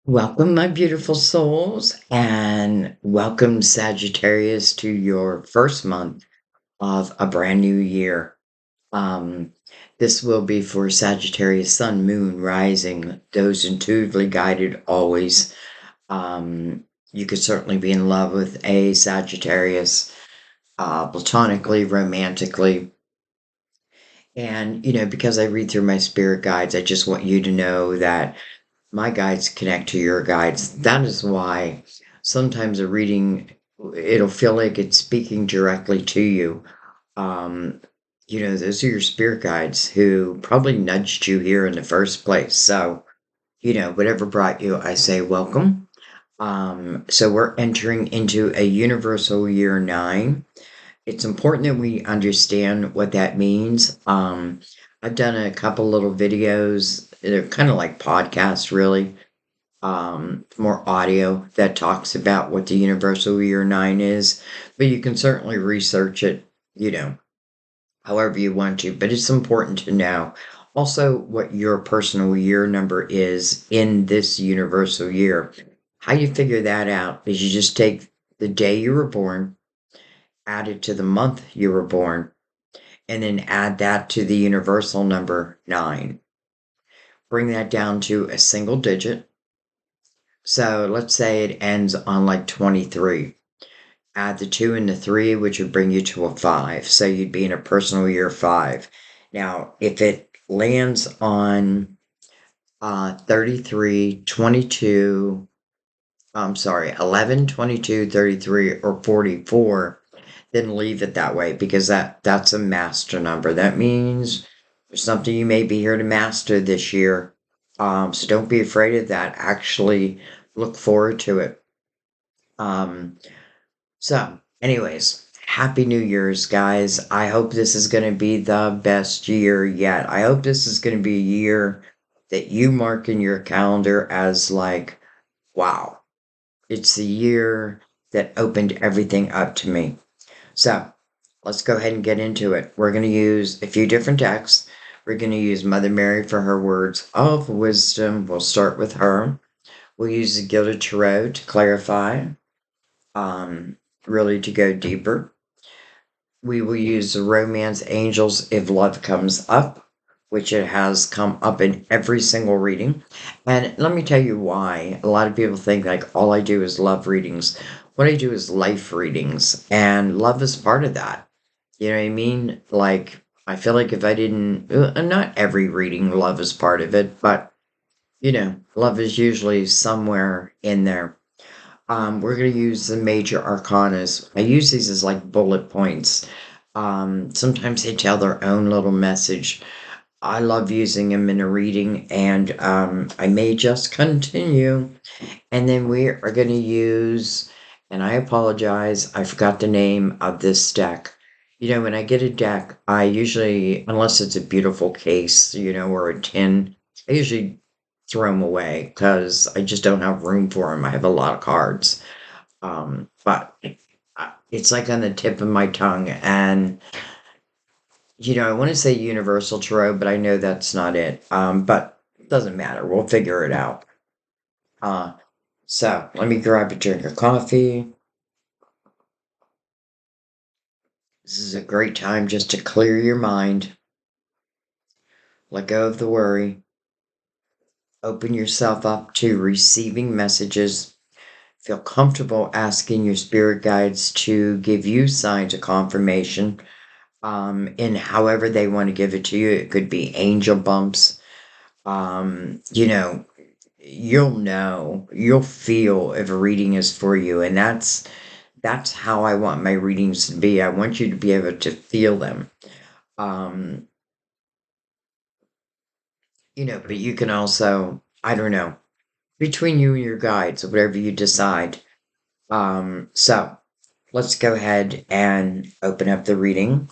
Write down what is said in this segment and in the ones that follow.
Welcome, my beautiful souls, and welcome, Sagittarius, to your first month of a brand new year. Um, this will be for Sagittarius, Sun, Moon, Rising, those intuitively guided always. You could certainly be in love with a Sagittarius, platonically, romantically. And, because I read through my spirit guides, I just want you to know that my guides connect to your guides. That is why sometimes a reading, it'll feel like it's speaking directly to you. Um, those are your spirit guides who probably nudged you here in the first place. So, whatever brought you, I say welcome. So we're entering into a universal year 9. It's important that we understand what that means. I've done a couple little videos. They're kind of like podcasts, really, more audio that talks about what the universal year 9 is, but you can certainly research it, you know, however you want to. But it's important to know also what your personal year number is in this universal year. How you figure that out is you just take the day you were born, add it to the month you were born, and then add that to the universal number 9. Bring that down to a single digit. So let's say it ends on like 23. Add the 2 and the 3, which would bring you to a 5. So you'd be in a personal year 5. Now, if it lands on 33, 22, I'm sorry, 11, 22, 33, or 44, then leave it that way because that's a master number. That means there's something you may be here to master this year. So don't be afraid of that. Actually, look forward to it. Um, so, anyways, Happy New Year's, guys. I hope this is going to be the best year yet. I hope this is going to be a year that you mark in your calendar as like, wow, it's the year that opened everything up to me. So, let's go ahead and get into it. We're going to use a few different decks. We're going to use Mother Mary for her words of wisdom. We'll start with her. We'll use the Gilded Tarot to clarify, um, really to go deeper. We will use the Romance Angels if love comes up, which it has come up in every single reading. And let me tell you why. A lot of people think like all I do is love readings. What I do is life readings, and love is part of that. You know what I mean? Like, I feel like if I didn't, not every reading, love is part of it, but, love is usually somewhere in there. We're going to use the major arcanas. I use these as like bullet points. Sometimes they tell their own little message. I love using them in a reading, and I may just continue. And then we are going to use, and I apologize, I forgot the name of this deck. When I get a deck, I usually, unless it's a beautiful case, or a tin, I usually throw them away because I just don't have room for them. I have a lot of cards. But it's like on the tip of my tongue. And, I want to say Universal Tarot, but I know that's not it. But it doesn't matter. We'll figure it out. Uh, so let me grab a drink of coffee. This is a great time just to clear your mind, let go of the worry, open yourself up to receiving messages. Feel comfortable asking your spirit guides to give you signs of confirmation, in however they want to give it to you. It could be angel bumps. You'll feel if a reading is for you, and that's how I want my readings to be. I want you to be able to feel them. Um, but you can also, I don't know, between you and your guides, whatever you decide. So let's go ahead and open up the reading.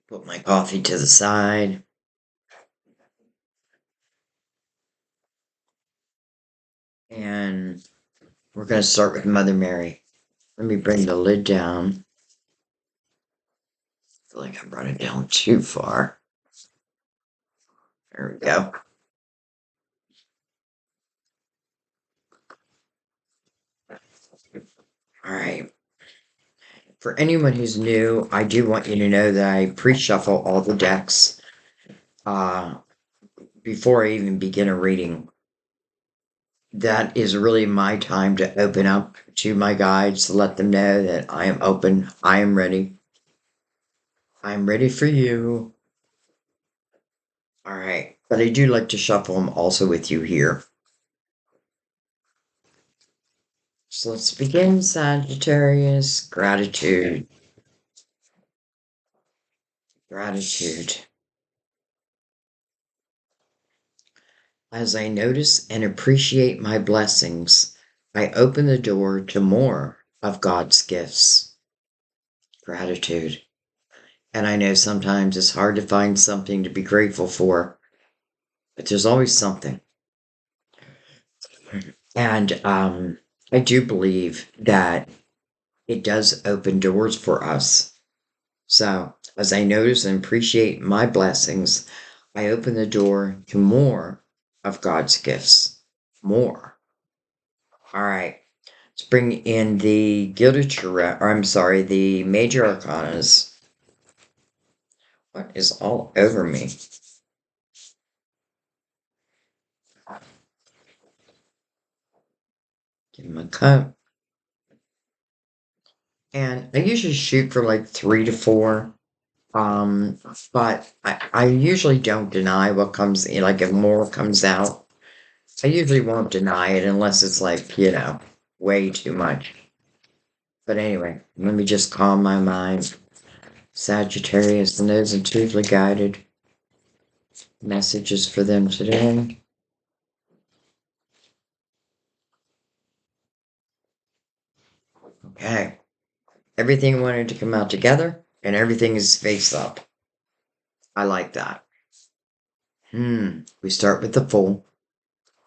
Put my coffee to the side. And we're going to start with Mother Mary. Let me bring the lid down. I feel like I brought it down too far. There we go. All right. For anyone who's new, I do want you to know that I pre-shuffle all the decks uh, before I even begin a reading. That is really my time to open up to my guides to let them know that I am open, I am ready. I'm ready for you. All right. But I do like to shuffle them also with you here. So let's begin, Sagittarius. Gratitude. Gratitude. As I notice and appreciate my blessings, I open the door to more of God's gifts. Gratitude. And I know sometimes it's hard to find something to be grateful for, but there's always something. And I do believe that it does open doors for us. So, as I notice and appreciate my blessings, I open the door to more of God's gifts. More. All right. Let's bring in the Gilded Tarot, or I'm sorry, the Major Arcanas. What is all over me? Give him a cut. And I usually shoot for like 3 to 4. Um, but I usually don't deny what comes in. Like if more comes out, I usually won't deny it unless it's like, way too much. But anyway, let me just calm my mind. Sagittarius, and those intuitively guided messages for them today. Okay. Everything wanted to come out together, and everything is face up. I like that. We start with the Fool.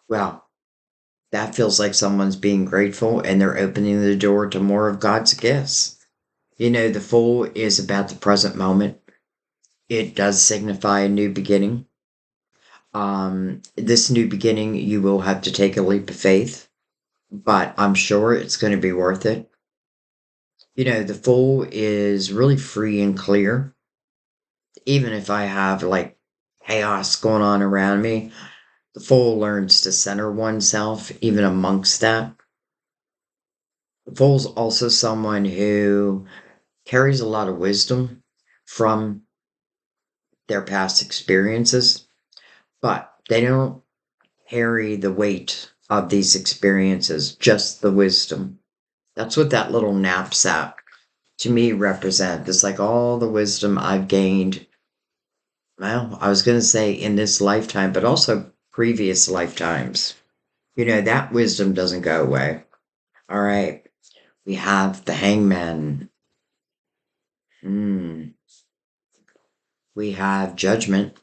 Well, that feels like someone's being grateful and they're opening the door to more of God's gifts. The Fool is about the present moment. It does signify a new beginning. This new beginning, you will have to take a leap of faith, but I'm sure it's going to be worth it. The Fool is really free and clear. Even if I have like chaos going on around me, the Fool learns to center oneself even amongst that. The Fool's also someone who carries a lot of wisdom from their past experiences, but they don't carry the weight of these experiences, just the wisdom. That's what that little knapsack to me represents. It's like all the wisdom I've gained. Well, I was going to say in this lifetime, but also previous lifetimes. That wisdom doesn't go away. All right. We have the Hangman. We have Judgment.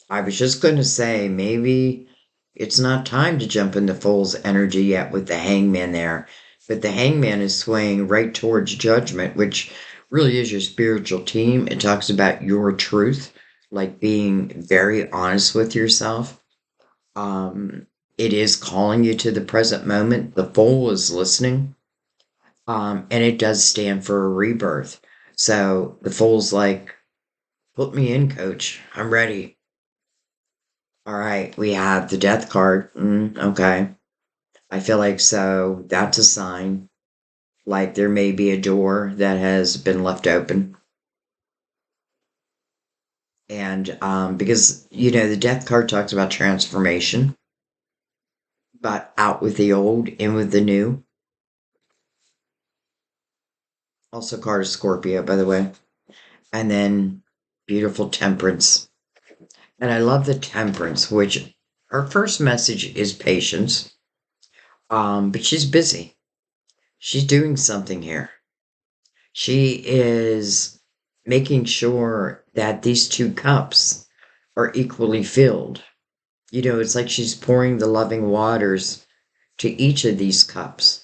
I was just going to say, maybe it's not time to jump into Fool's energy yet with the Hangman there. But the Hangman is swaying right towards Judgment, which really is your spiritual team. It talks about your truth, like being very honest with yourself. It is calling you to the present moment. The Fool is listening. And it does stand for a rebirth. So the Fool's like, put me in, coach. I'm ready. All right, we have the Death card. Okay. I feel like so that's a sign. Like there may be a door that has been left open. And because, the Death card talks about transformation, but out with the old, in with the new. Also, card of Scorpio, by the way. And then beautiful Temperance. And I love the Temperance, which her first message is patience. But she's busy. She's doing something here. She is making sure that these 2 cups are equally filled. It's like she's pouring the loving waters to each of these cups.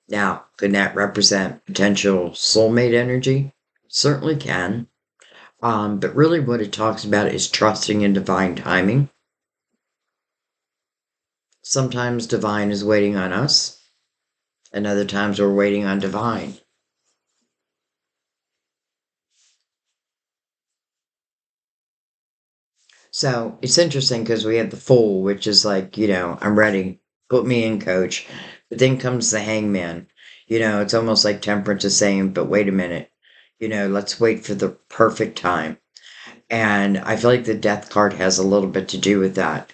Now, can that represent potential soulmate energy? Certainly can. But really what it talks about is trusting in divine timing. Sometimes divine is waiting on us, and other times we're waiting on divine. So it's interesting because we have the fool, which is like, I'm ready, put me in, coach. But then comes the hangman. It's almost like temperance is saying, but wait a minute, let's wait for the perfect time. And I feel like the death card has a little bit to do with that.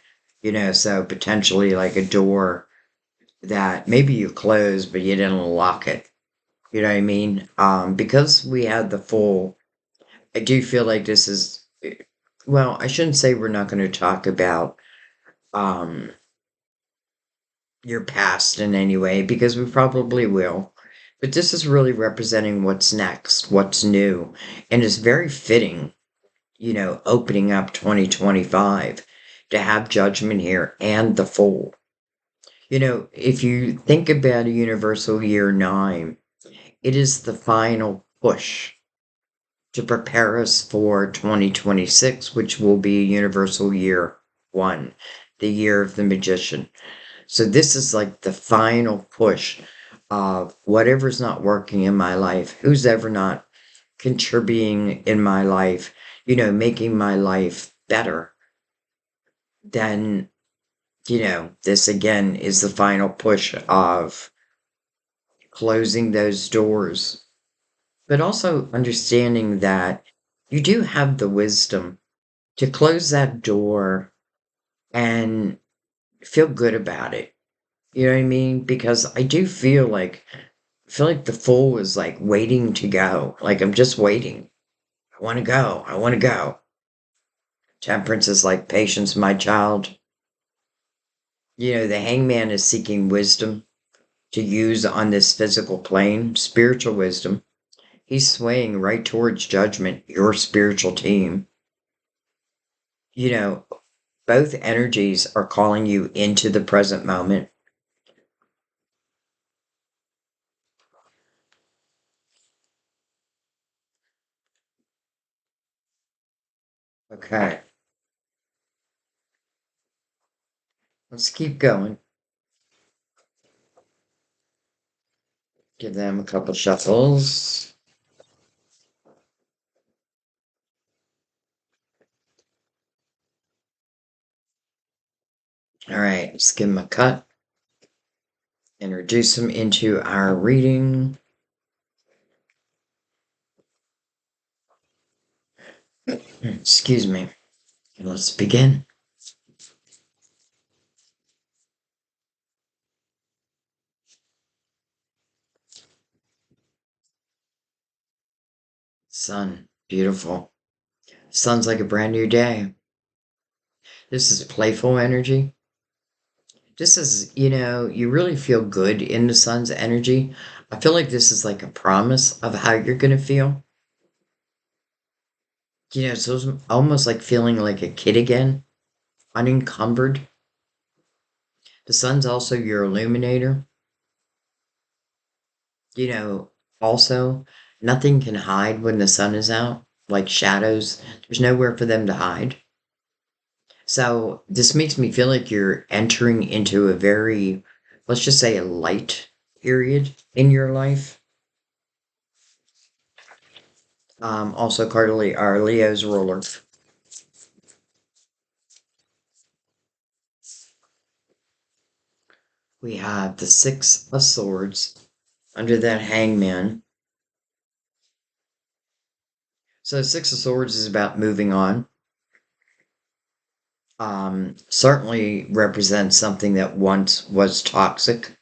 So potentially like a door that maybe you closed, but you didn't lock it. You know what I mean? Because we had the full, I do feel like this is, well, I shouldn't say we're not going to talk about um, your past in any way, because we probably will. But this is really representing what's next, what's new. And it's very fitting, opening up 2025 to have judgment here and the fool. If you think about a universal year 9, it is the final push to prepare us for 2026, which will be Universal Year 1, the year of the magician. So this is like the final push of whatever's not working in my life, who's ever not contributing in my life, making my life better. Then, this again is the final push of closing those doors, but also understanding that you do have the wisdom to close that door and feel good about it. You know what I mean? Because I feel like the fool is like waiting to go. Like I'm just waiting. I want to go. I want to go. Temperance is like patience, my child. The hangman is seeking wisdom to use on this physical plane, spiritual wisdom. He's swaying right towards judgment, your spiritual team. You know, both energies are calling you into the present moment. Okay, let's keep going. Give them a couple shuffles. All right, let's give them a cut. Introduce them into our reading. Excuse me. Let's begin. Sun, beautiful. Sun's like a brand new day. This is playful energy. This is, you really feel good in the sun's energy. I feel like this is like a promise of how you're going to feel. So it's almost like feeling like a kid again, unencumbered. The sun's also your illuminator. You know, Also, nothing can hide when the sun is out, like shadows. There's nowhere for them to hide. So this makes me feel like you're entering into a very, let's just say, a light period in your life. Also, Carly, our Leo's ruler. We have the Six of Swords under that hangman. So, Six of Swords is about moving on. Certainly represents something that once was toxic.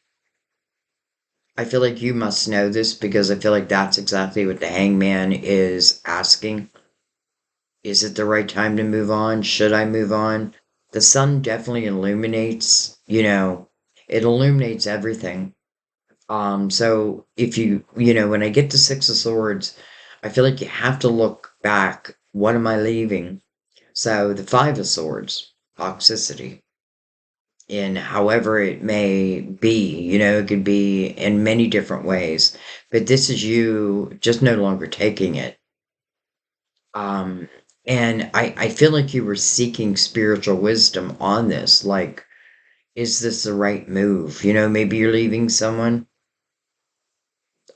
I feel like you must know this because I feel like that's exactly what the hangman is asking. Is it the right time to move on? Should I move on? The sun definitely illuminates, it illuminates everything. So if when I get to Six of Swords, I feel like you have to look back. What am I leaving? So the Five of Swords, toxicity, in however it may be, it could be in many different ways. But this is you just no longer taking it. Um, and I feel like you were seeking spiritual wisdom on this. Like, is this the right move? Maybe you're leaving someone.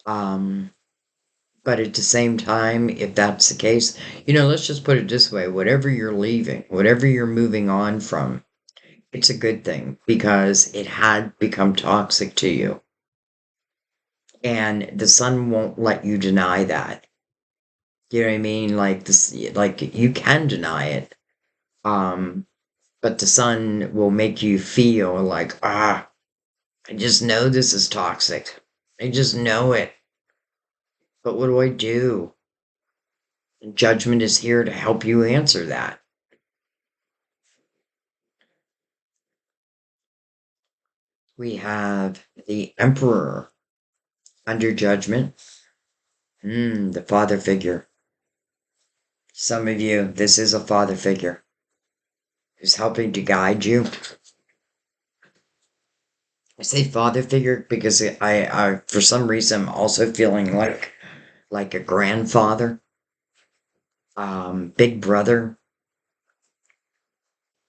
Um, but at the same time, if that's the case, let's just put it this way: whatever you're leaving, whatever you're moving on from, it's a good thing because it had become toxic to you. And the sun won't let you deny that. You know what I mean? Like this, like you can deny it. Um, but the sun will make you feel like, I just know this is toxic. I just know it. But what do I do? And judgment is here to help you answer that. We have the emperor under judgment. The father figure. Some of you, this is a father figure who's helping to guide you. I say father figure because I for some reason, I'm also feeling like a grandfather, big brother,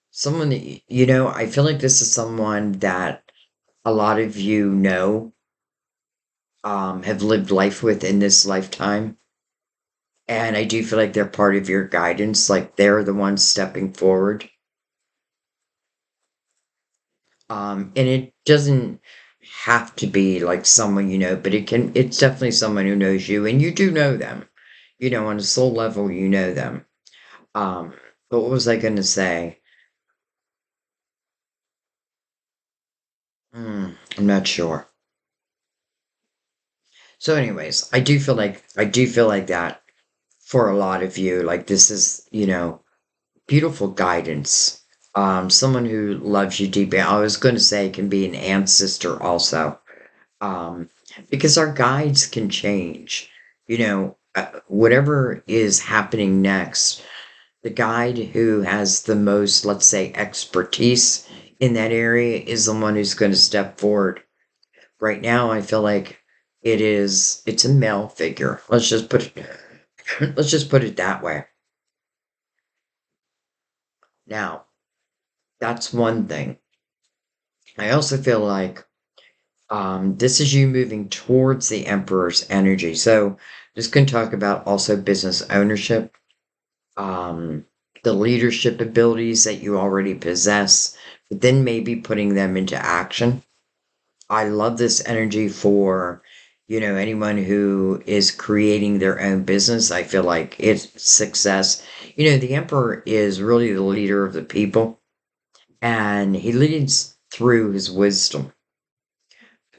someone that, I feel like this is someone that a lot of you have lived life with in this lifetime. And I do feel like they're part of your guidance, like they're the ones stepping forward. And it doesn't have to be like someone but it's definitely someone who knows you and you do know them. On a soul level, you know them. Um, but what was I going to say? I'm not sure. So, anyways, I do feel like that for a lot of you. Like this is, beautiful guidance. Someone who loves you deeply. I was going to say it can be an ancestor also. Um, because our guides can change. Whatever is happening next, the guide who has the most, let's say, expertise in that area is the one who's going to step forward. Right now, I feel like it's a male figure. Let's just put it that way. Now, that's one thing. I also feel like this is you moving towards the Emperor's energy. So, just going to talk about also business ownership, um, the leadership abilities that you already possess, but then maybe putting them into action. I love this energy for, anyone who is creating their own business. I feel like it's success. The Emperor is really the leader of the people, and he leads through his wisdom.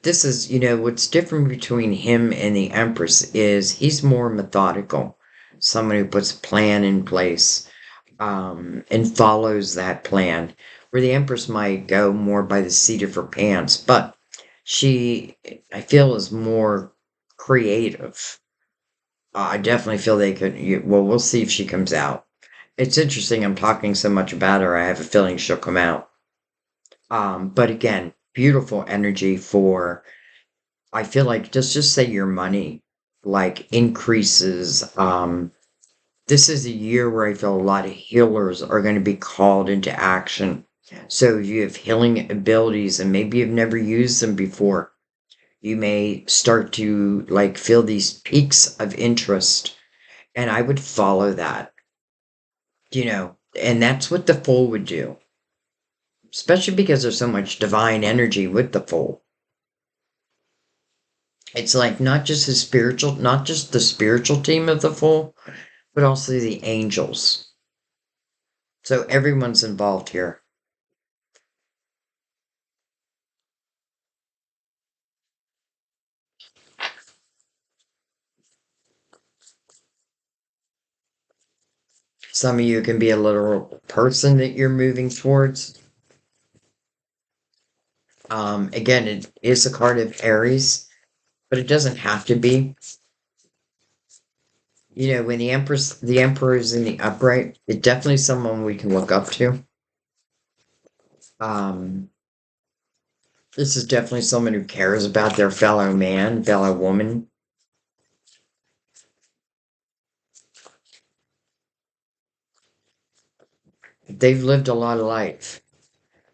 This is, what's different between him and the Empress is he's more methodical, someone who puts a plan in place, and follows that plan, where the Empress might go more by the seat of her pants, but she, I feel, is more creative. I definitely feel they could, well, we'll see if she comes out. It's interesting, I'm talking so much about her, I have a feeling she'll come out. But again, beautiful energy for I feel like just say your money like increases. This is a year where I feel a lot of healers are going to be called into action. So if you have healing abilities and maybe you've never used them before, you may start to like feel these peaks of interest. And I would follow that, and that's what the full would do, especially because there's so much divine energy with the full. It's like not just the spiritual team of the full, but also the angels. So everyone's involved here. Some of you can be a literal person that you're moving towards. Again, it is a card of Aries, but it doesn't have to be. When the Emperor is in the upright, it's definitely someone we can look up to. Um, this is definitely someone who cares about their fellow man, fellow woman. they've lived a lot of life.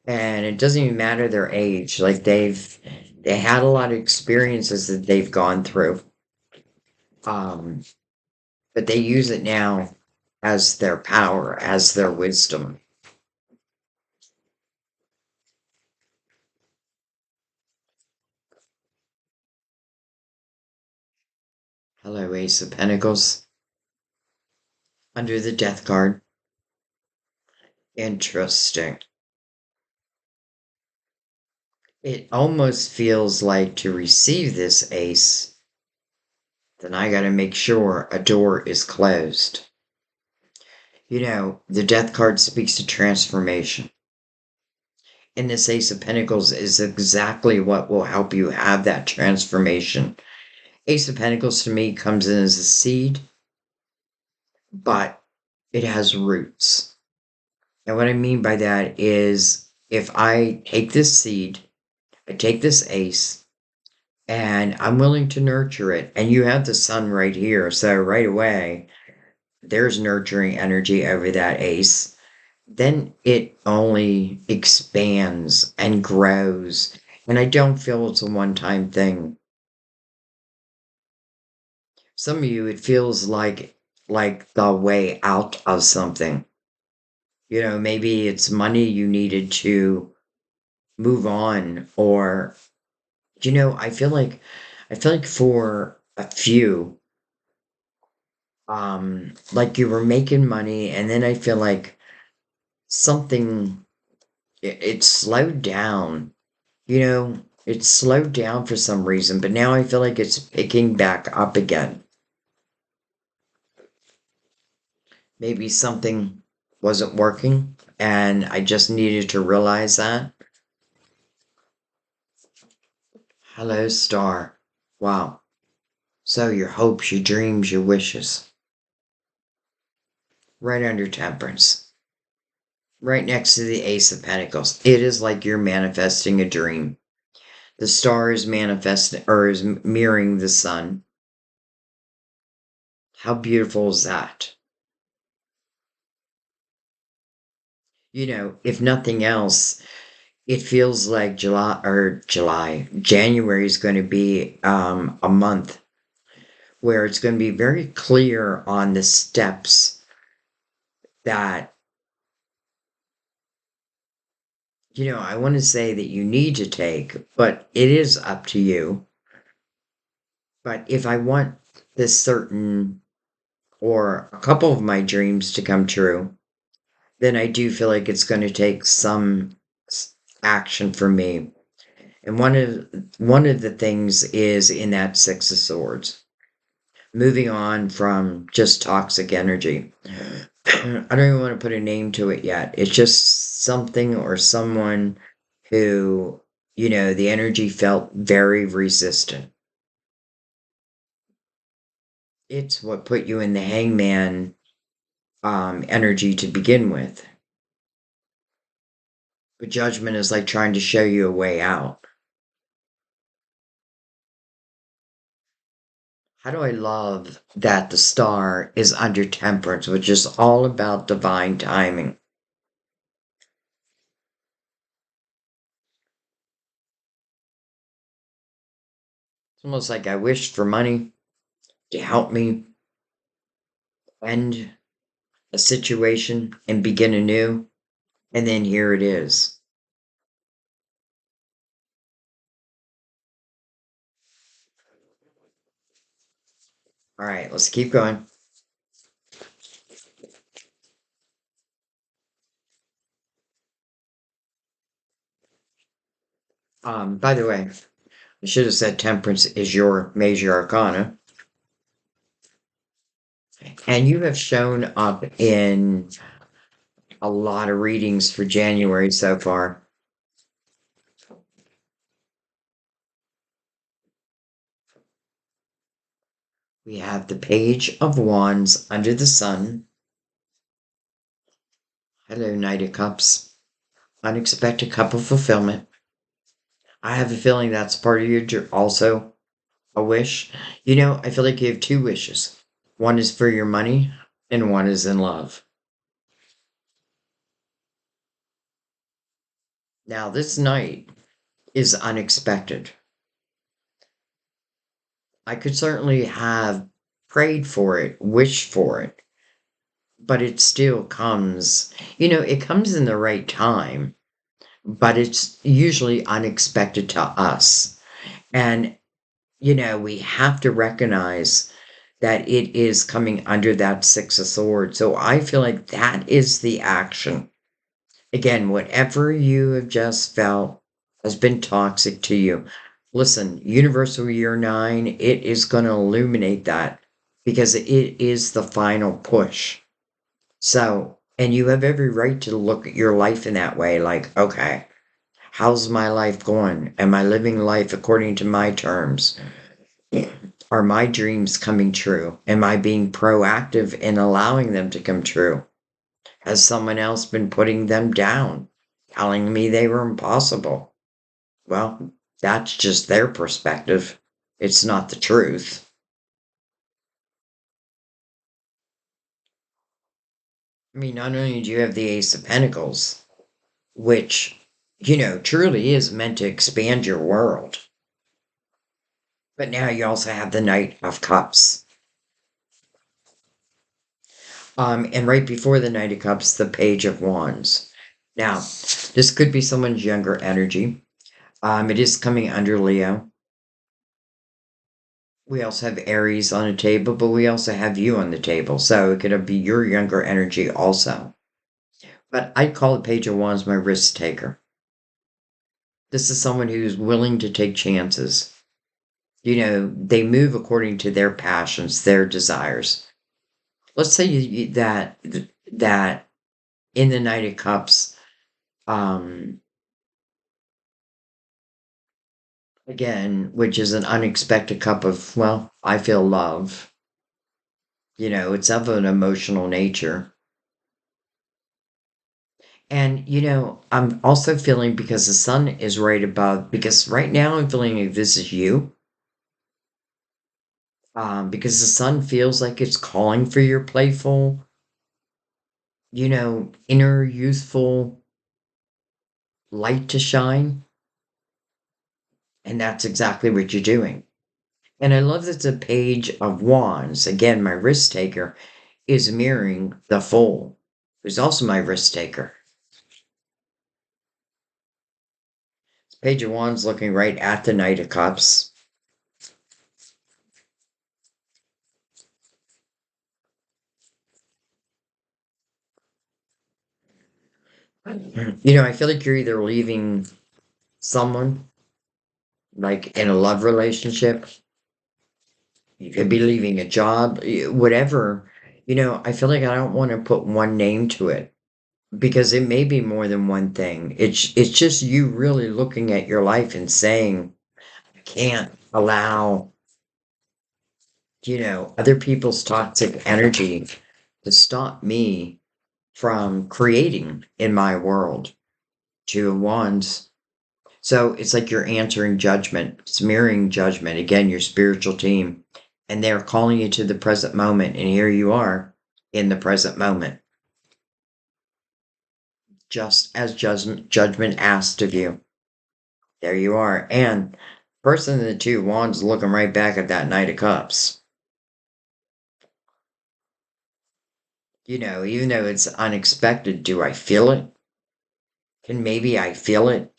And it doesn't even matter their age. Like they had a lot of experiences that they've gone through. Um, but they use it now as their power, as their wisdom. Hello, Ace of Pentacles. Under the Death card. Interesting. It almost feels like to receive this ace, then I gotta make sure a door is closed. You know, the Death card speaks to transformation. And this Ace of Pentacles is exactly what will help you have that transformation. Ace of Pentacles to me comes in as a seed, but it has roots. And what I mean by that is if I take this seed, I take this ace, and I'm willing to nurture it, and you have the sun right here, so right away, there's nurturing energy over that ace, then it only expands and grows. And I don't feel it's a one time thing. Some of you, it feels like the way out of something. You know, maybe it's money you needed to move on, or I feel like for a few, like you were making money, and then I feel like something it slowed down. You know, it slowed down for some reason, but now I feel like it's picking back up again. Maybe something wasn't working, and I just needed to realize that. Hello, star. Wow. So your hopes, your dreams, your wishes. Right under temperance. Right next to the Ace of Pentacles. It is like you're manifesting a dream. The star is manifesting or is mirroring the sun. How beautiful is that? You know, if nothing else, it feels like January is going to be a month where it's going to be very clear on the steps that, I want to say that you need to take, but it is up to you. But if I want this certain or a couple of my dreams to come true, then I do feel like it's going to take some action for me. And one of the things is in that Six of Swords. Moving on from just toxic energy. I don't even want to put a name to it yet. It's just something or someone who, the energy felt very resistant. It's what put you in the hangman energy to begin with. But judgment is like trying to show you a way out. How do I love that the star is under temperance, which is all about divine timing? It's almost like I wished for money to help me end a situation and begin anew. And then here it is. All right, let's keep going. By the way, I should have said temperance is your major arcana. And you have shown up in a lot of readings for January so far. We have the Page of Wands under the sun. Hello, Knight of Cups. Unexpected cup of fulfillment. I have a feeling that's part of your also a wish. I feel like you have two wishes. One is for your money, and one is in love. Now, this night is unexpected. I could certainly have prayed for it, wished for it, but it still comes, it comes in the right time, but it's usually unexpected to us. And, we have to recognize that it is coming under that Six of Swords. So I feel like that is the action. Again, whatever you have just felt has been toxic to you. Listen, Universal Year 9, it is going to illuminate that because it is the final push. So, and you have every right to look at your life in that way like, okay, how's my life going? Am I living life according to my terms? Are my dreams coming true? Am I being proactive in allowing them to come true? Has someone else been putting them down, telling me they were impossible? Well, that's just their perspective. It's not the truth. I mean, not only do you have the Ace of Pentacles, which, truly is meant to expand your world, but now you also have the Knight of Cups. And right before the Knight of Cups, the Page of Wands. Now, this could be someone's younger energy. It is coming under Leo. We also have Aries on the table, but we also have you on the table. So it could be your younger energy also. But I'd call the Page of Wands my risk taker. This is someone who's willing to take chances. They move according to their passions, their desires. Let's say that in the Knight of Cups, um, again, which is an unexpected cup of, well, I feel love. It's of an emotional nature. And, I'm also feeling because the sun is right above, because right now I'm feeling like this is you. Because the sun feels like it's calling for your playful, inner youthful light to shine. And that's exactly what you're doing. And I love that the Page of Wands, again, my risk taker, is mirroring the Fool, who's also my risk taker. Page of Wands looking right at the Knight of Cups. I feel like you're either leaving someone, like in a love relationship, you could be leaving a job, whatever. I feel like I don't want to put one name to it because it may be more than one thing. It's just you really looking at your life and saying, I can't allow, other people's toxic energy to stop me from creating in my world. Two of Wands. So it's like you're answering judgment. It's mirroring judgment. Again, your spiritual team. And they're calling you to the present moment. And here you are in the present moment. Just as judgment asked of you. There you are. And person in the two wands looking right back at that Knight of Cups. Even though it's unexpected, do I feel it? Can maybe I feel it?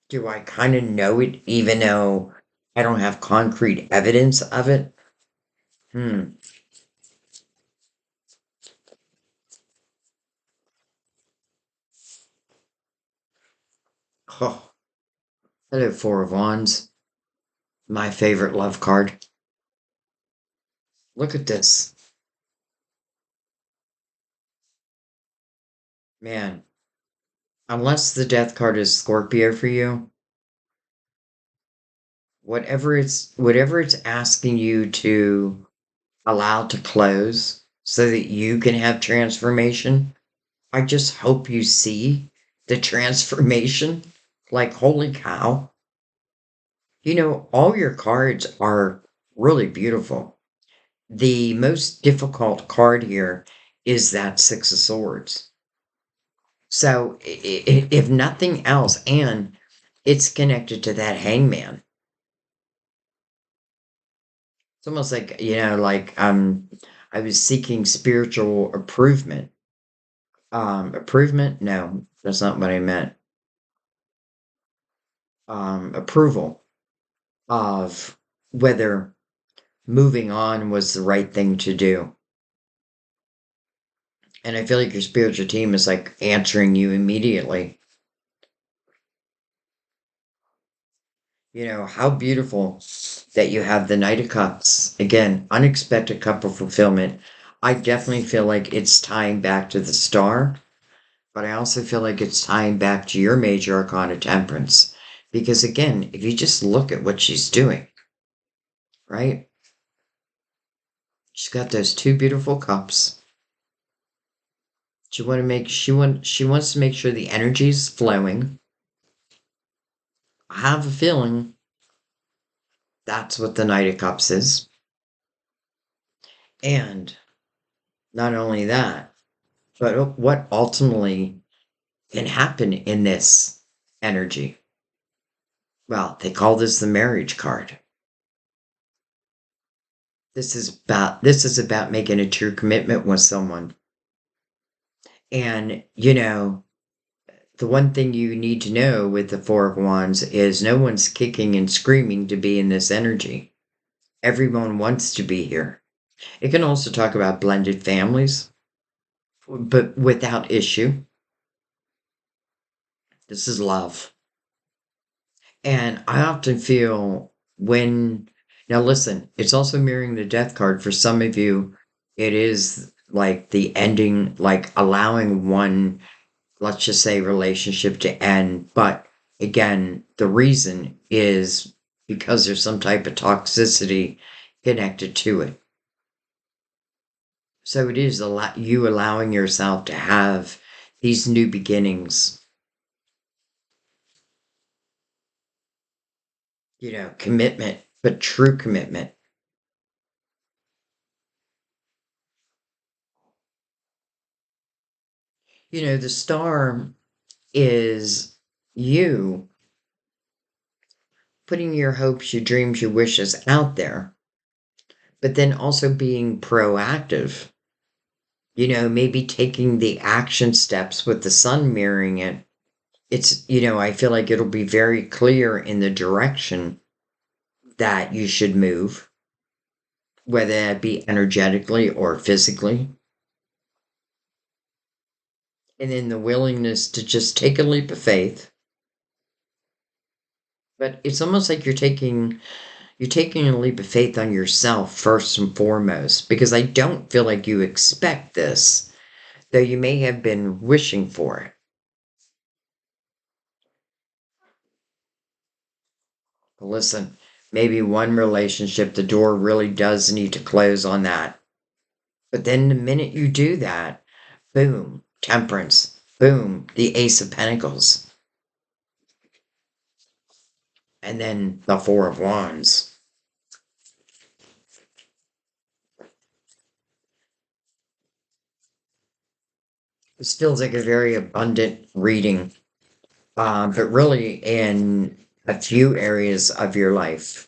Do I kind of know it even though I don't have concrete evidence of it? Hmm. Oh, hello, Four of Wands. My favorite love card. Look at this. Man, unless the death card is Scorpio for you, whatever it's asking you to allow to close so that you can have transformation, I just hope you see the transformation. Like, holy cow. All your cards are really beautiful. The most difficult card here is that Six of Swords. So if nothing else, and it's connected to that hangman. It's almost like, like I was seeking spiritual improvement. Improvement? No, that's not what I meant. Approval of whether moving on was the right thing to do. And I feel like your spiritual team is like answering you immediately. How beautiful that you have the Knight of Cups. Again, unexpected couple fulfillment. I definitely feel like it's tying back to the star, but I also feel like it's tying back to your major arcana temperance. Because again, if you just look at what she's doing, right? She's got those two beautiful cups. She wants to make sure the energy's flowing. I have a feeling that's what the Knight of Cups is. And not only that, but what ultimately can happen in this energy? Well, they call this the marriage card. This is about making a true commitment with someone. And the one thing you need to know with the Four of Wands is no one's kicking and screaming to be in this energy. Everyone wants to be here. It can also talk about blended families, but without issue. This is love. And I often feel now listen, it's also mirroring the death card. For some of you, it is like the ending, like allowing one, let's just say, relationship to end. But again, the reason is because there's some type of toxicity connected to it. So it is you allowing yourself to have these new beginnings, commitment, but true commitment. The star is you putting your hopes, your dreams, your wishes out there, but then also being proactive. Maybe taking the action steps with the sun mirroring it. I feel like it'll be very clear in the direction that you should move, whether that be energetically or physically. And then the willingness to just take a leap of faith. But it's almost like you're taking a leap of faith on yourself first and foremost, because I don't feel like you expect this, though you may have been wishing for it. But listen, maybe one relationship, the door really does need to close on that. But then the minute you do that, boom, temperance, boom, the Ace of Pentacles, and then the Four of Wands. This feels like a very abundant reading, but really in a few areas of your life.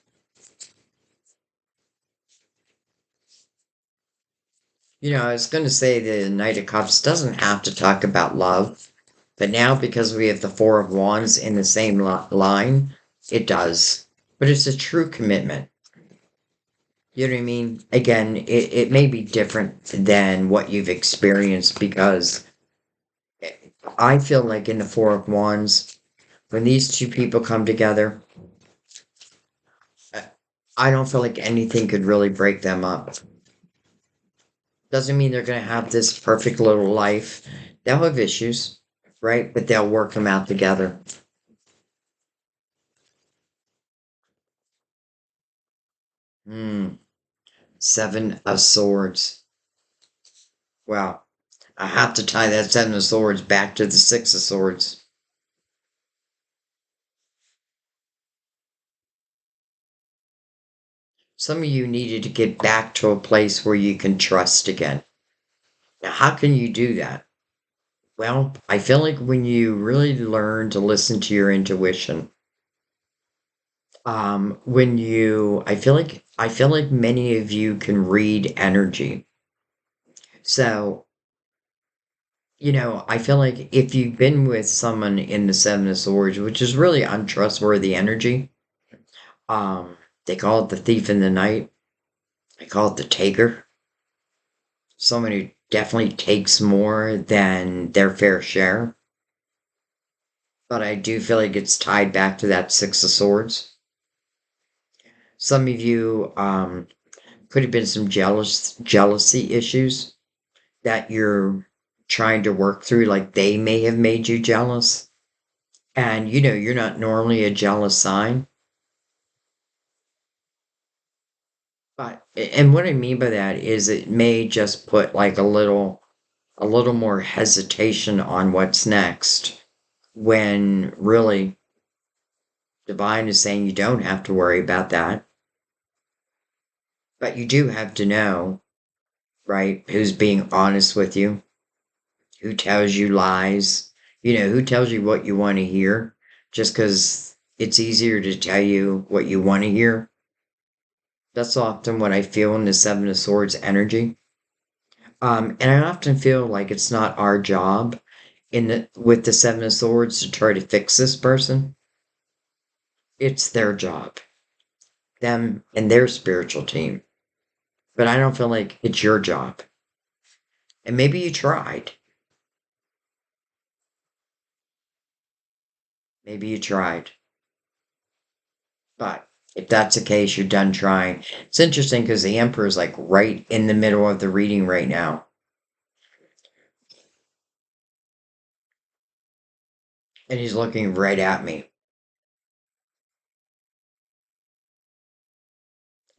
I was going to say the Knight of Cups doesn't have to talk about love, but now because we have the Four of Wands in the same line, it does. But it's a true commitment. You know what I mean? Again, it may be different than what you've experienced because I feel like in the Four of Wands, when these two people come together, I don't feel like anything could really break them up. Doesn't mean they're going to have this perfect little life. They'll have issues, right? But they'll work them out together. Hmm. Seven of Swords. Well, I have to tie that Seven of Swords back to the Six of Swords. Some of you needed to get back to a place where you can trust again. Now, how can you do that? Well, I feel like when you really learn to listen to your intuition, I feel like many of you can read energy. So, I feel like if you've been with someone in the Seven of Swords, which is really untrustworthy energy, um, they call it the thief in the night. I call it the taker. Someone who definitely takes more than their fair share. But I do feel like it's tied back to that Six of Swords. Some of you could have been some jealousy issues that you're trying to work through, like they may have made you jealous. And you're not normally a jealous sign. But and what I mean by that is it may just put like a little more hesitation on what's next when really divine is saying you don't have to worry about that. But you do have to know, right, who's being honest with you, who tells you lies, who tells you what you want to hear, just because it's easier to tell you what you want to hear. That's often what I feel in the Seven of Swords energy. And I often feel like it's not our job with the Seven of Swords to try to fix this person. It's their job, them and their spiritual team. But I don't feel like it's your job. And maybe you tried. Maybe you tried. But if that's the case, you're done trying. It's interesting because the Emperor is like right in the middle of the reading right now. And he's looking right at me.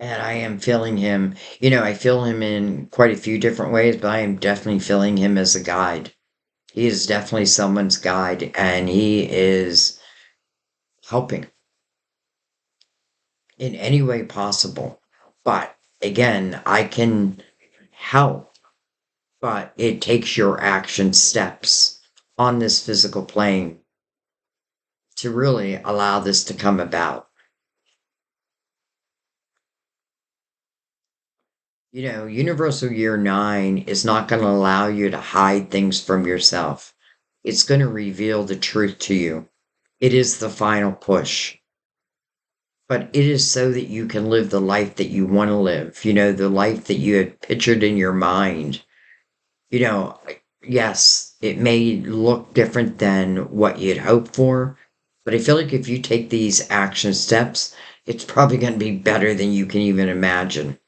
And I am feeling him. I feel him in quite a few different ways, but I am definitely feeling him as a guide. He is definitely someone's guide, and he is helping in any way possible. But again, I can help, but it takes your action steps on this physical plane to really allow this to come about. Universal Year 9 is not going to allow you to hide things from yourself. It's going to reveal the truth to you. It is the final push. But it is so that you can live the life that you want to live, the life that you had pictured in your mind. You know, yes, it may look different than what you'd hoped for, but I feel like if you take these action steps, it's probably going to be better than you can even imagine.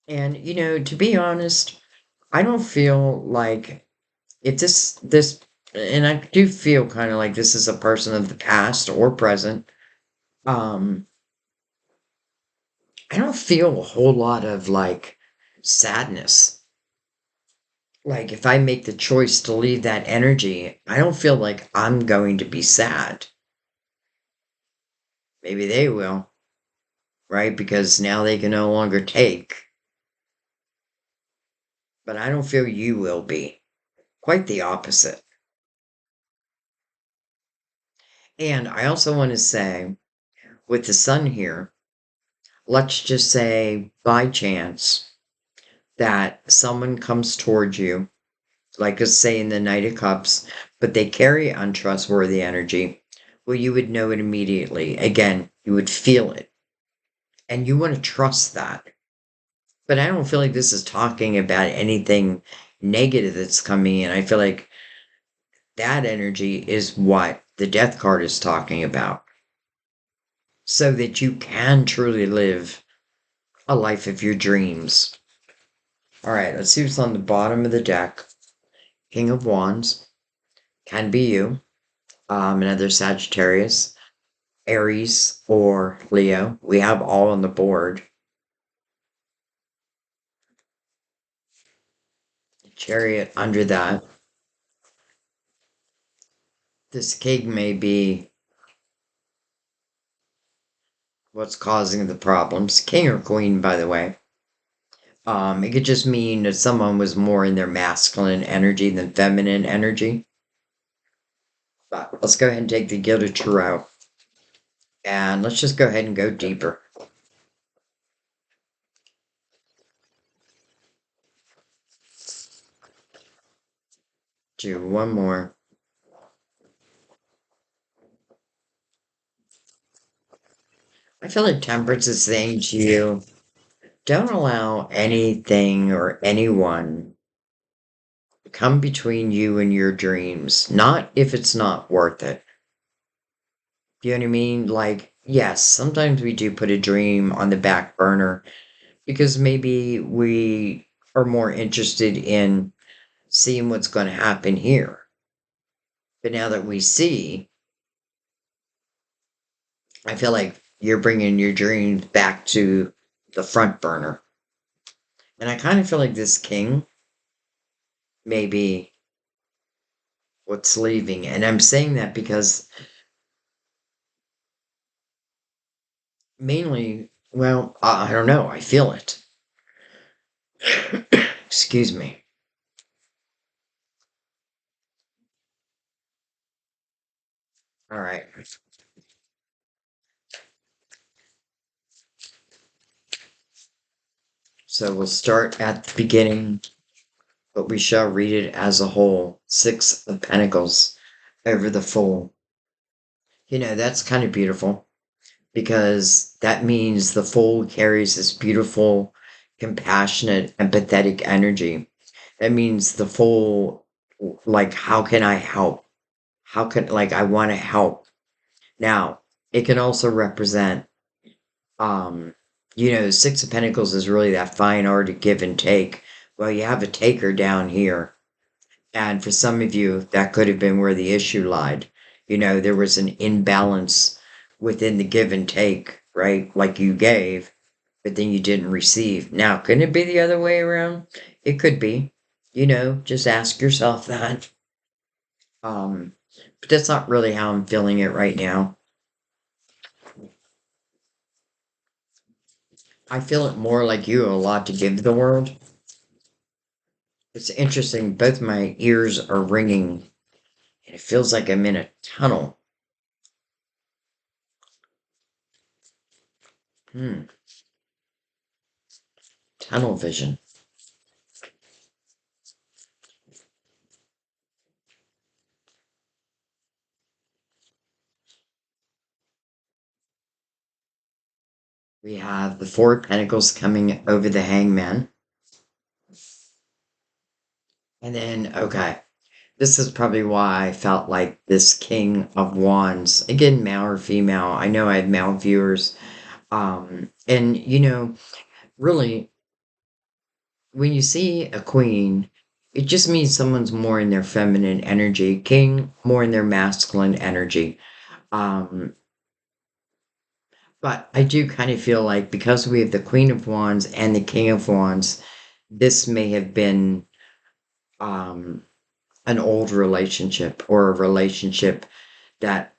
And, to be honest, I don't feel like if and I do feel kind of like this is a person of the past or present. Um, I don't feel a whole lot of like sadness. Like if I make the choice to leave that energy, I don't feel like I'm going to be sad. Maybe they will, right? Because now they can no longer take. But I don't feel you will be. Quite the opposite. And I also want to say, with the sun here, let's just say by chance that someone comes towards you, like us say in the Knight of Cups, but they carry untrustworthy energy. Well, you would know it immediately. Again, you would feel it. And you want to trust that. But I don't feel like this is talking about anything negative that's coming in. I feel like that energy is what the death card is talking about. So that you can truly live a life of your dreams. All right, let's see what's on the bottom of the deck. King of Wands can be you, another Sagittarius, Aries, or Leo. We have all on the board. Chariot under that. This king may be What's causing the problems? King or queen, by the way. It could just mean that someone was more in their masculine energy than feminine energy. But let's go ahead and take the Gilded Tarot. And let's just go ahead and go deeper. Do one more. I feel like Temperance is saying to you, don't allow anything or anyone to come between you and your dreams. Not if it's not worth it. You know what I mean? Like, yes, sometimes we do put a dream on the back burner because maybe we are more interested in seeing what's going to happen here. But now that we see, I feel like you're bringing your dreams back to the front burner. And I kind of feel like this king may be what's leaving. And I'm saying that because mainly, well, I don't know. I feel it. Excuse me. All right. So we'll start at the beginning, but we shall read it as a whole. Six of Pentacles over the Fool. You know, that's kind of beautiful because that means the Fool carries this beautiful, compassionate, empathetic energy. That means the Fool, like, how can I help? How can, like, I want to help. Now, it can also represent, um, Six of Pentacles is really that fine art of give and take. Well, you have a taker down here. And for some of you, that could have been where the issue lied. There was an imbalance within the give and take, right? Like you gave, but then you didn't receive. Now, couldn't it be the other way around? It could be. Just ask yourself that. Um, but that's not really how I'm feeling it right now. I feel it more like you have a lot to give the world. It's interesting, both my ears are ringing, and it feels like I'm in a tunnel. Hmm, tunnel vision. We have the Four of Pentacles coming over the Hangman. And then, okay, this is probably why I felt like this King of Wands, again, male or female. I know I have male viewers. And, really, when you see a queen, it just means someone's more in their feminine energy, king more in their masculine energy. Um, but I do kind of feel like because we have the Queen of Wands and the King of Wands, this may have been um, an old relationship or a relationship that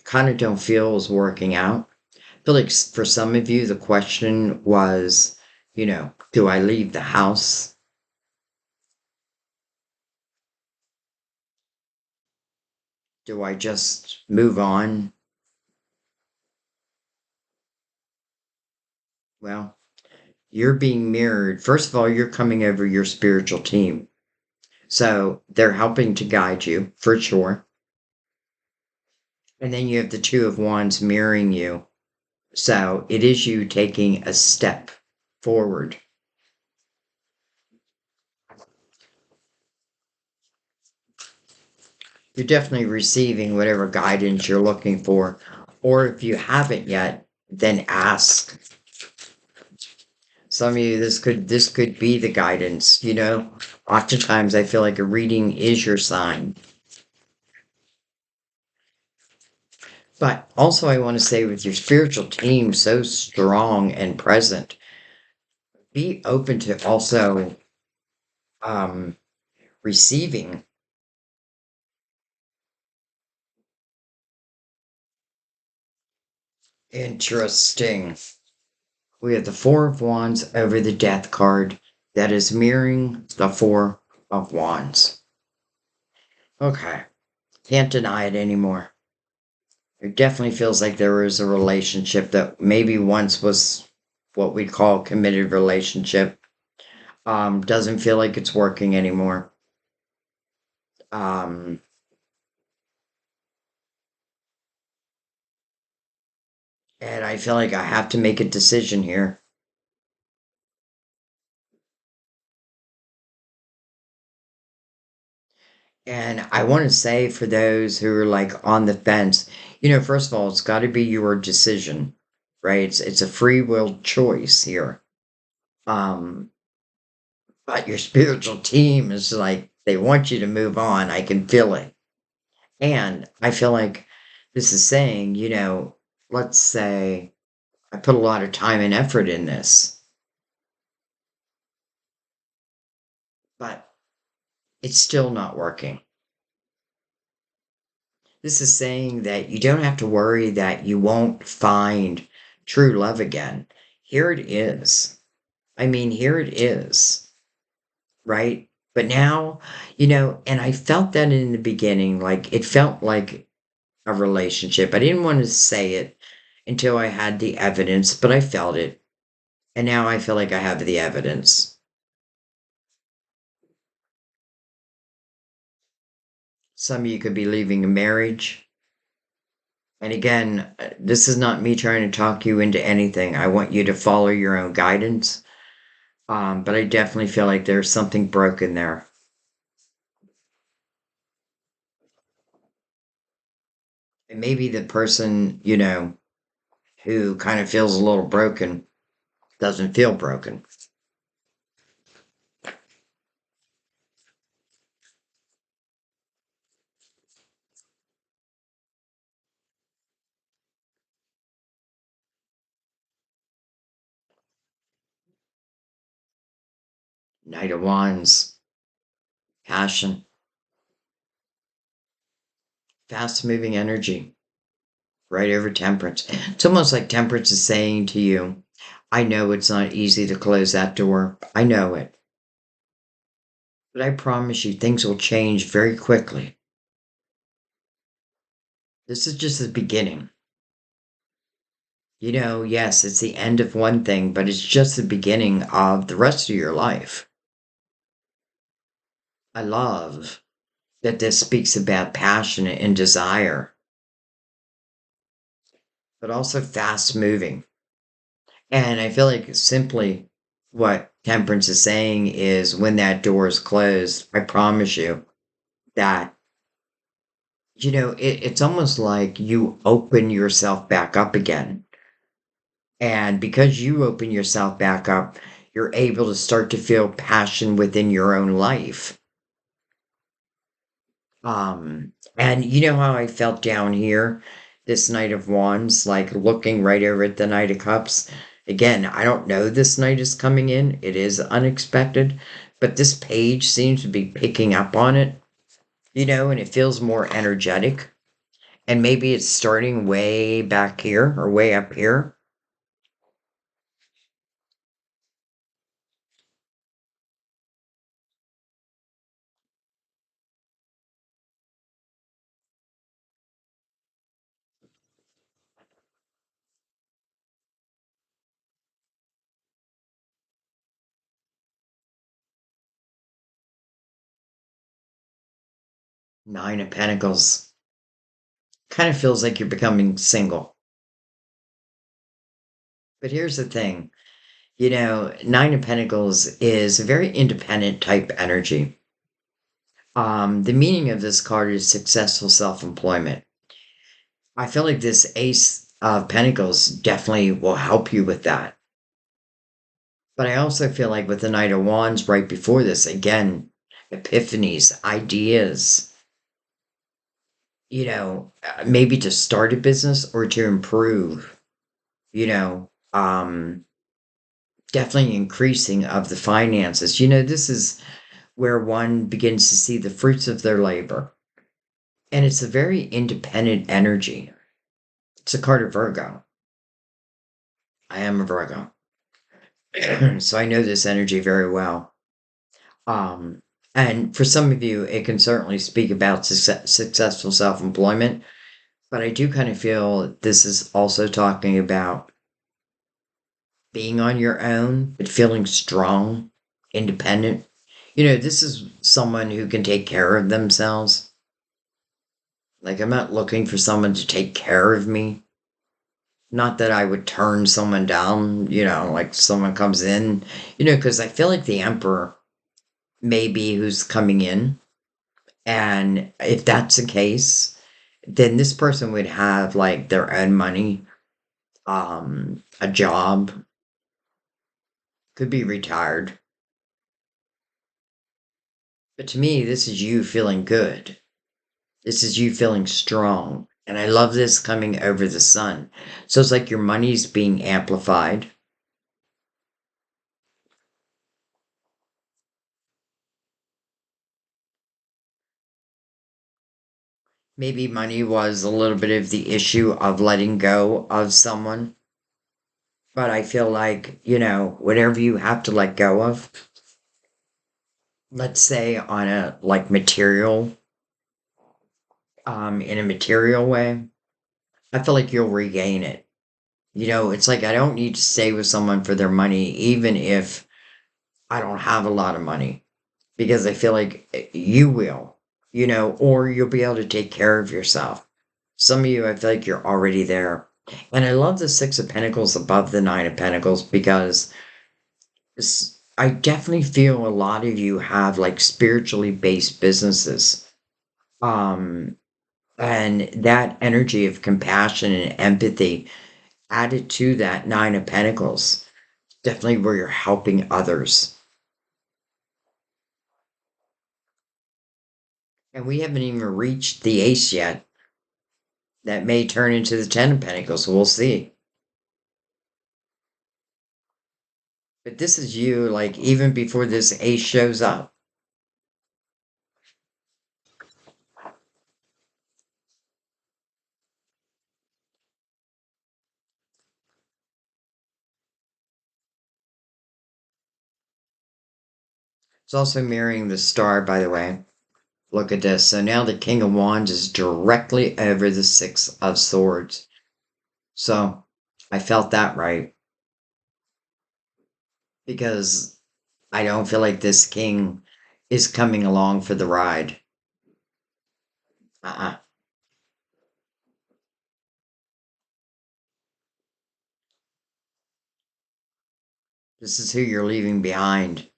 kind of don't feel is working out. I feel like for some of you, the question was, do I leave the house? Do I just move on? Well, you're being mirrored. First of all, you're coming over your spiritual team. So they're helping to guide you for sure. And then you have the Two of Wands mirroring you. So it is you taking a step forward. You're definitely receiving whatever guidance you're looking for. Or if you haven't yet, then ask. Some of you, this could be the guidance, Oftentimes I feel like a reading is your sign. But also I want to say with your spiritual team so strong and present, be open to also um receiving. Interesting. We have the Four of Wands over the Death card that is mirroring the Four of Wands. Okay, can't deny it anymore. It definitely feels like there is a relationship that maybe once was what we'd call a committed relationship. Doesn't feel like it's working anymore. Um, and I feel like I have to make a decision here. And I want to say for those who are like on the fence, first of all, it's got to be your decision, right? It's a free will choice here. Um, but your spiritual team is like they want you to move on. I can feel it. And I feel like this is saying, let's say I put a lot of time and effort in this, but it's still not working. This is saying that you don't have to worry that you won't find true love again. Here it is. I mean, here it is, right? But now, and I felt that in the beginning, like it felt like a relationship. I didn't want to say it until I had the evidence, but I felt it. And now I feel like I have the evidence. Some of you could be leaving a marriage. And again, this is not me trying to talk you into anything. I want you to follow your own guidance. But I definitely feel like there's something broken there. And maybe the person, who kind of feels a little broken doesn't feel broken. Knight of Wands, passion, fast moving energy, right over Temperance. It's almost like Temperance is saying to you, I know it's not easy to close that door. I know it. But I promise you, things will change very quickly. This is just the beginning. Yes, it's the end of one thing, but it's just the beginning of the rest of your life. I love that this speaks about passion and desire, but also fast moving. And I feel like simply what Temperance is saying is when that door is closed, I promise you that, it's almost like you open yourself back up again. And because you open yourself back up, you're able to start to feel passion within your own life. And you know how I felt down here, this Knight of Wands, like looking right over at the Knight of Cups. Again, I don't know this knight is coming in. It is unexpected, but this page seems to be picking up on it, and it feels more energetic. And maybe it's starting way back here or way up here. Nine of Pentacles. Kind of feels like you're becoming single. But here's the thing. Nine of Pentacles is a very independent type energy. The meaning of this card is successful self-employment. I feel like this Ace of Pentacles definitely will help you with that. But I also feel like with the Knight of Wands right before this, again, epiphanies, ideas, maybe to start a business or to improve, you know, um, definitely increasing of the finances. This is where one begins to see the fruits of their labor. And it's a very independent energy. It's a card of Virgo. I am a Virgo. So I know this energy very well. Um, and for some of you, it can certainly speak about successful self employment, but I do kind of feel this is also talking about being on your own, but feeling strong, independent. This is someone who can take care of themselves. Like, I'm not looking for someone to take care of me. Not that I would turn someone down, like someone comes in, because I feel like the emperor may be who's coming in. And if that's the case, then this person would have like their own money, a job, could be retired. But to me, this is you feeling good. This is you feeling strong. And I love this coming over the sun. So it's like your money's being amplified. Maybe money was a little bit of the issue of letting go of someone. But I feel like, whatever you have to let go of, let's say on a like material, in a material way, I feel like you'll regain it. It's like I don't need to stay with someone for their money, even if I don't have a lot of money, because I feel like you will, or you'll be able to take care of yourself. Some of you, I feel like you're already there. And I love the Six of Pentacles above the Nine of Pentacles because I definitely feel a lot of you have like spiritually based businesses. Um, and that energy of compassion and empathy added to that Nine of Pentacles, definitely where you're helping others. And we haven't even reached the Ace yet. That may turn into the Ten of Pentacles, so we'll see. But this is you, like, even before this Ace shows up. It's also mirroring the star, by the way. Look at this. So now the King of Wands is directly over the Six of Swords. So I felt that right because I don't feel like this king is coming along for the ride. Uh-uh. This is who you're leaving behind.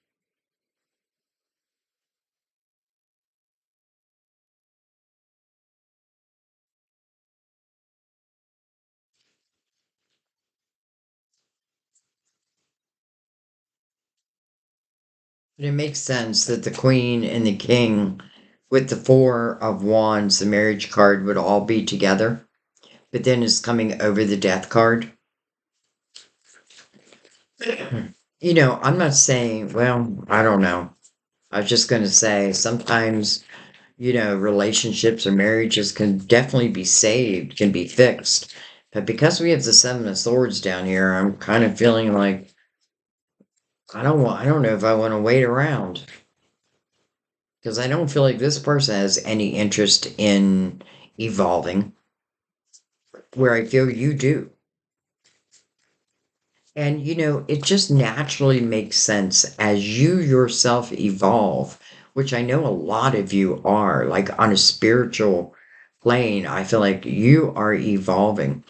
But it makes sense that the queen and the king, with the Four of Wands, the marriage card, would all be together. But then it's coming over the death card. I'm not saying, well, I don't know. I was just going to say sometimes, relationships or marriages can definitely be saved, can be fixed. But because we have the Seven of Swords down here, I'm kind of feeling like I don't know if I want to wait around because I don't feel like this person has any interest in evolving where I feel you do. And it just naturally makes sense as you yourself evolve, which I know a lot of you are, like on a spiritual plane. I feel like you are evolving.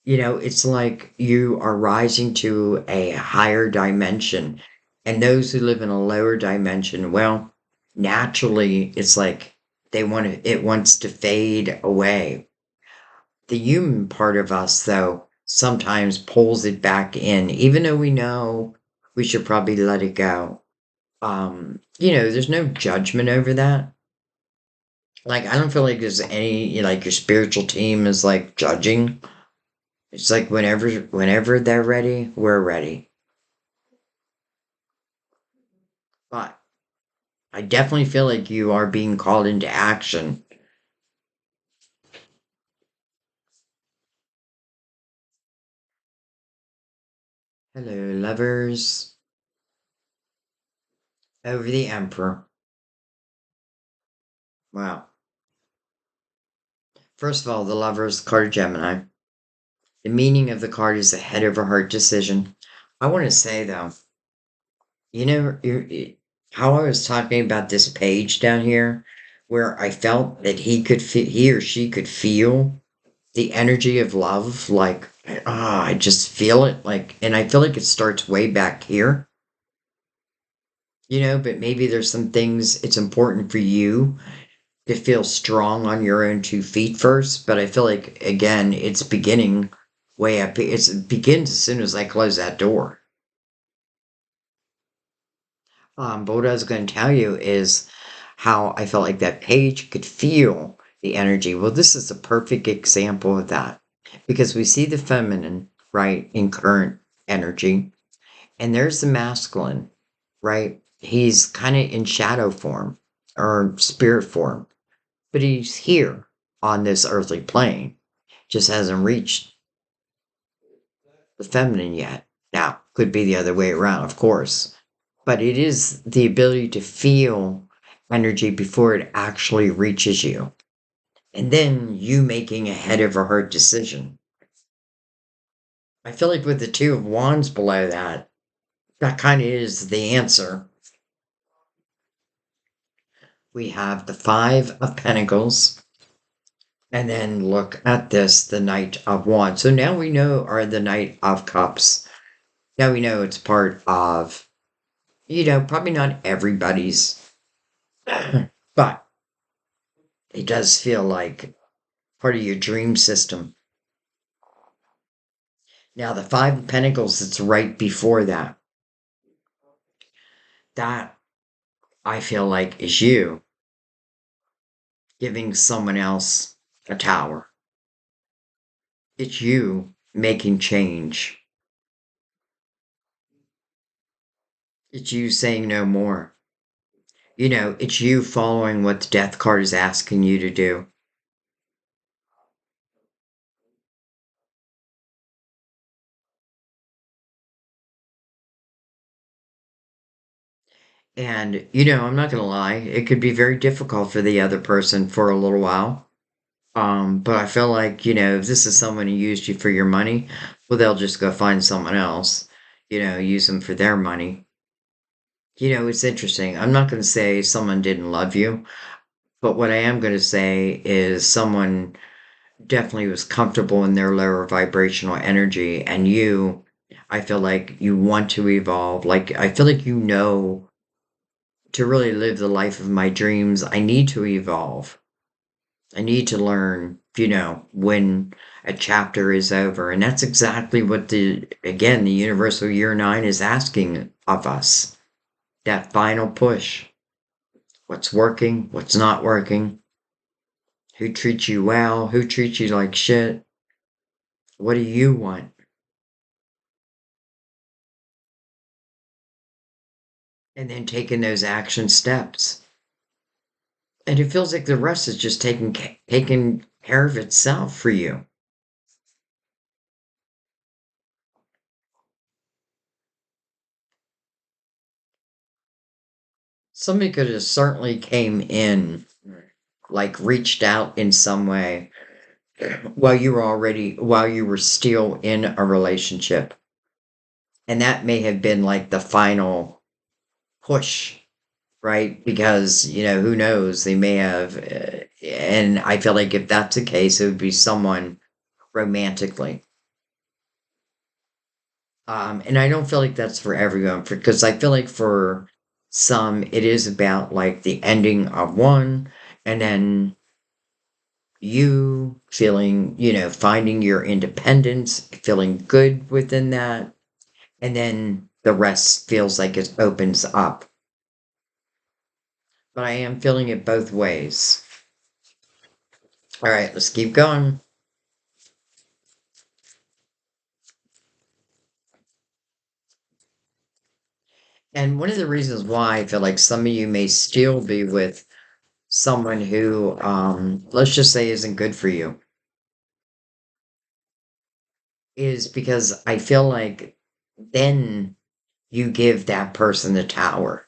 It's like you are rising to a higher dimension. And those who live in a lower dimension, well, naturally, it's like it wants to fade away. The human part of us, though, sometimes pulls it back in, even though we know we should probably let it go. There's no judgment over that. Like, I don't feel like there's any, like, your spiritual team is like judging. It's like whenever they're ready, we're ready. But I definitely feel like you are being called into action. Hello, lovers. Over the Emperor. Wow. First of all, the Lovers card Gemini. The meaning of the card is a head over heart decision. I want to say though, how I was talking about this page down here, where I felt that he or she could feel the energy of love, like I just feel it, like, and I feel like it starts way back here, but maybe there's some things it's important for you to feel strong on your own 2 feet first, but I feel like again it's beginning way up. It begins as soon as I close that door. But what I was going to tell you is how I felt like that page could feel the energy. Well, this is a perfect example of that because we see the feminine, right, in current energy, and there's the masculine, right? He's kind of in shadow form or spirit form, but he's here on this earthly plane, just hasn't reached the feminine yet. Now, could be the other way around, of course, but it is the ability to feel energy before it actually reaches you. And then you making a head over heart decision. I feel like with the Two of Wands below that, that kind of is the answer. We have the Five of Pentacles, and then look at this, the Knight of Wands. So now we know, or the Knight of Cups. Now we know it's part of, probably not everybody's, but it does feel like part of your dream system. Now, the Five of Pentacles that's right before that, that I feel like is you giving someone else a tower. It's you making change. It's you saying no more. It's you following what the Death card is asking you to do. And, I'm not going to lie, it could be very difficult for the other person for a little while. But I feel like, if this is someone who used you for your money, well, they'll just go find someone else, use them for their money. It's interesting. I'm not going to say someone didn't love you, but what I am going to say is someone definitely was comfortable in their lower vibrational energy, and I feel like you want to evolve. Like, I feel like to really live the life of my dreams, I need to evolve. I need to learn, when a chapter is over. And that's exactly what again, the universal year 9 is asking of us. That final push. What's working? What's not working? Who treats you well? Who treats you like shit? What do you want? And then taking those action steps. And it feels like the rest is just taking care of itself for you. Somebody could have certainly came in, like reached out in some way while you were still in a relationship. And that may have been like the final push, right? Because, who knows? They may have, and I feel like if that's the case, it would be someone romantically. And I don't feel like that's for everyone, because I feel like for some, it is about like the ending of one, and then you feeling, finding your independence, feeling good within that, and then the rest feels like it opens up. But I am feeling it both ways. All right, let's keep going. And one of the reasons why I feel like some of you may still be with someone who, let's just say, isn't good for you, is because I feel like then you give that person the tower.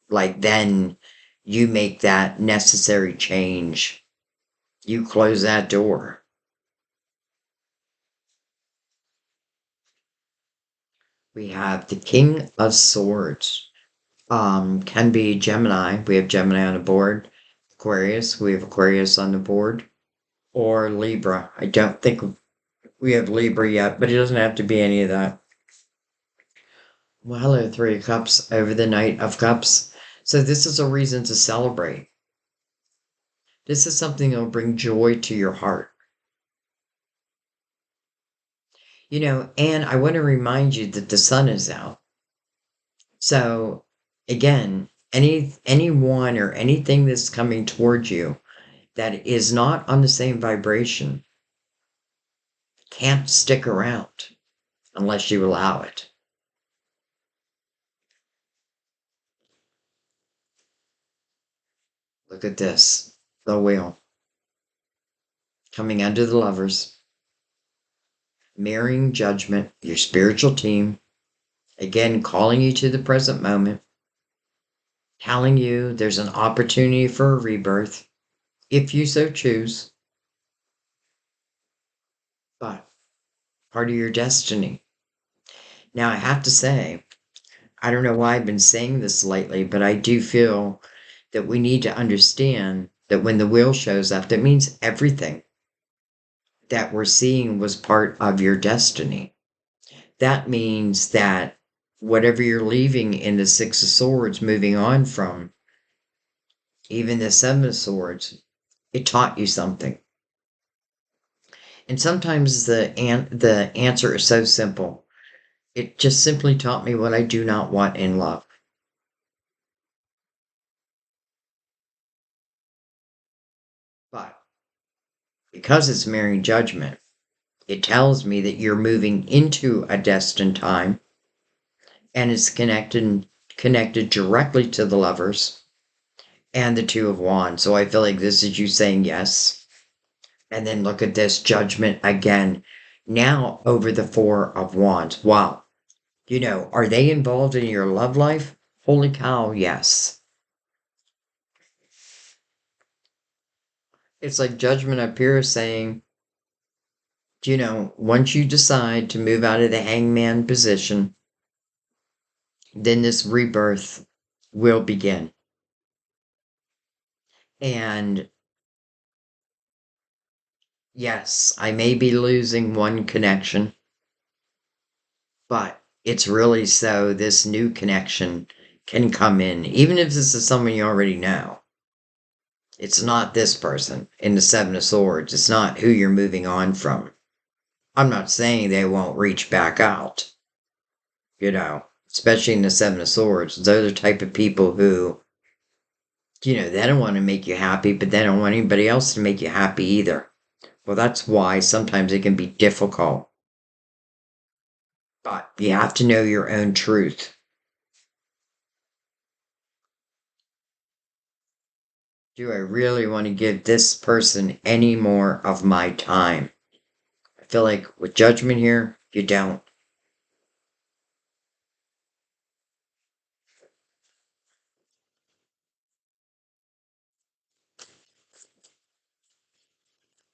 Like, then you make that necessary change. You close that door. We have the King of Swords. Can be Gemini. We have Gemini on the board. Aquarius. We have Aquarius on the board. Or Libra. I don't think we have Libra yet, but it doesn't have to be any of that. Well, hello, Three of Cups over the Knight of Cups. So this is a reason to celebrate. This is something that will bring joy to your heart. And I want to remind you that the sun is out. So again, anyone or anything that's coming towards you that is not on the same vibration can't stick around unless you allow it. Look at this. The wheel. Coming under the Lovers. Mirroring judgment, your spiritual team. Again, calling you to the present moment. Telling you there's an opportunity for a rebirth, if you so choose. But part of your destiny. Now, I have to say, I don't know why I've been saying this lately, but I do feel that we need to understand that when the wheel shows up, that means everything that we're seeing was part of your destiny. That means that whatever you're leaving in the Six of Swords, moving on from, even the Seven of Swords, it taught you something. And sometimes the answer is so simple. It just simply taught me what I do not want in love. But because it's mirroring judgment, it tells me that you're moving into a destined time and it's connected directly to the Lovers and the Two of Wands. So I feel like this is you saying yes. And then look at this judgment again. Now over the Four of Wands. Wow. Are they involved in your love life? Holy cow, yes. It's like judgment up here saying, once you decide to move out of the hangman position, then this rebirth will begin. And yes, I may be losing one connection, but it's really so this new connection can come in, even if this is someone you already know. It's not this person in the Seven of Swords. It's not who you're moving on from. I'm not saying they won't reach back out, especially in the Seven of Swords. They're the type of people who, they don't want to make you happy, but they don't want anybody else to make you happy either. Well, that's why sometimes it can be difficult. But you have to know your own truth. Do I really want to give this person any more of my time? I feel like with judgment here, you don't.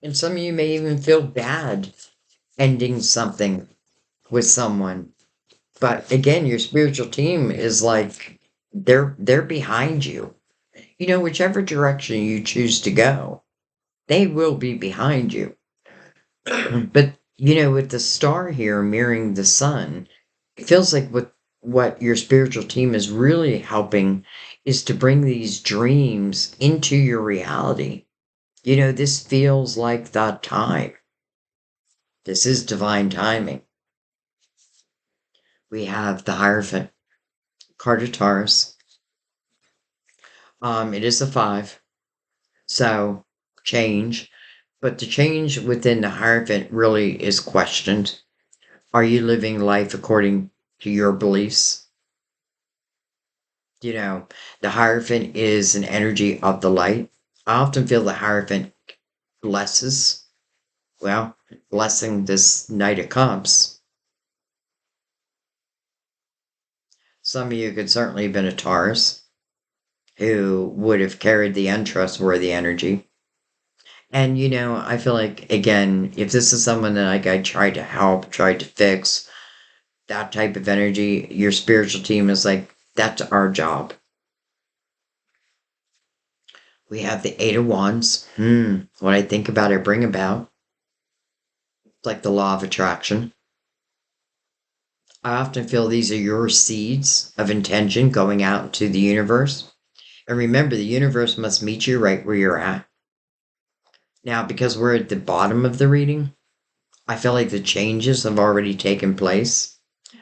And some of you may even feel bad ending something with someone. But again, your spiritual team is like they're behind you. Whichever direction you choose to go, they will be behind you. But with the star here mirroring the sun, it feels like what your spiritual team is really helping is to bring these dreams into your reality. This feels like that time. This is divine timing. We have the Hierophant, card of Taurus. It is a 5, so change. But the change within the Hierophant really is questioned. Are you living life according to your beliefs? The Hierophant is an energy of the light. I often feel the Hierophant blesses, blessing this Knight of Cups. Some of you could certainly have been a Taurus who would have carried the untrustworthy energy. And I feel like again, if this is someone that like I tried to help, tried to fix, that type of energy, your spiritual team is like, that's our job. We have the Eight of Wands. What I think about, I bring about. It's like the law of attraction. I often feel these are your seeds of intention going out into the universe. And remember, the universe must meet you right where you're at. Now, because we're at the bottom of the reading, I feel like the changes have already taken place.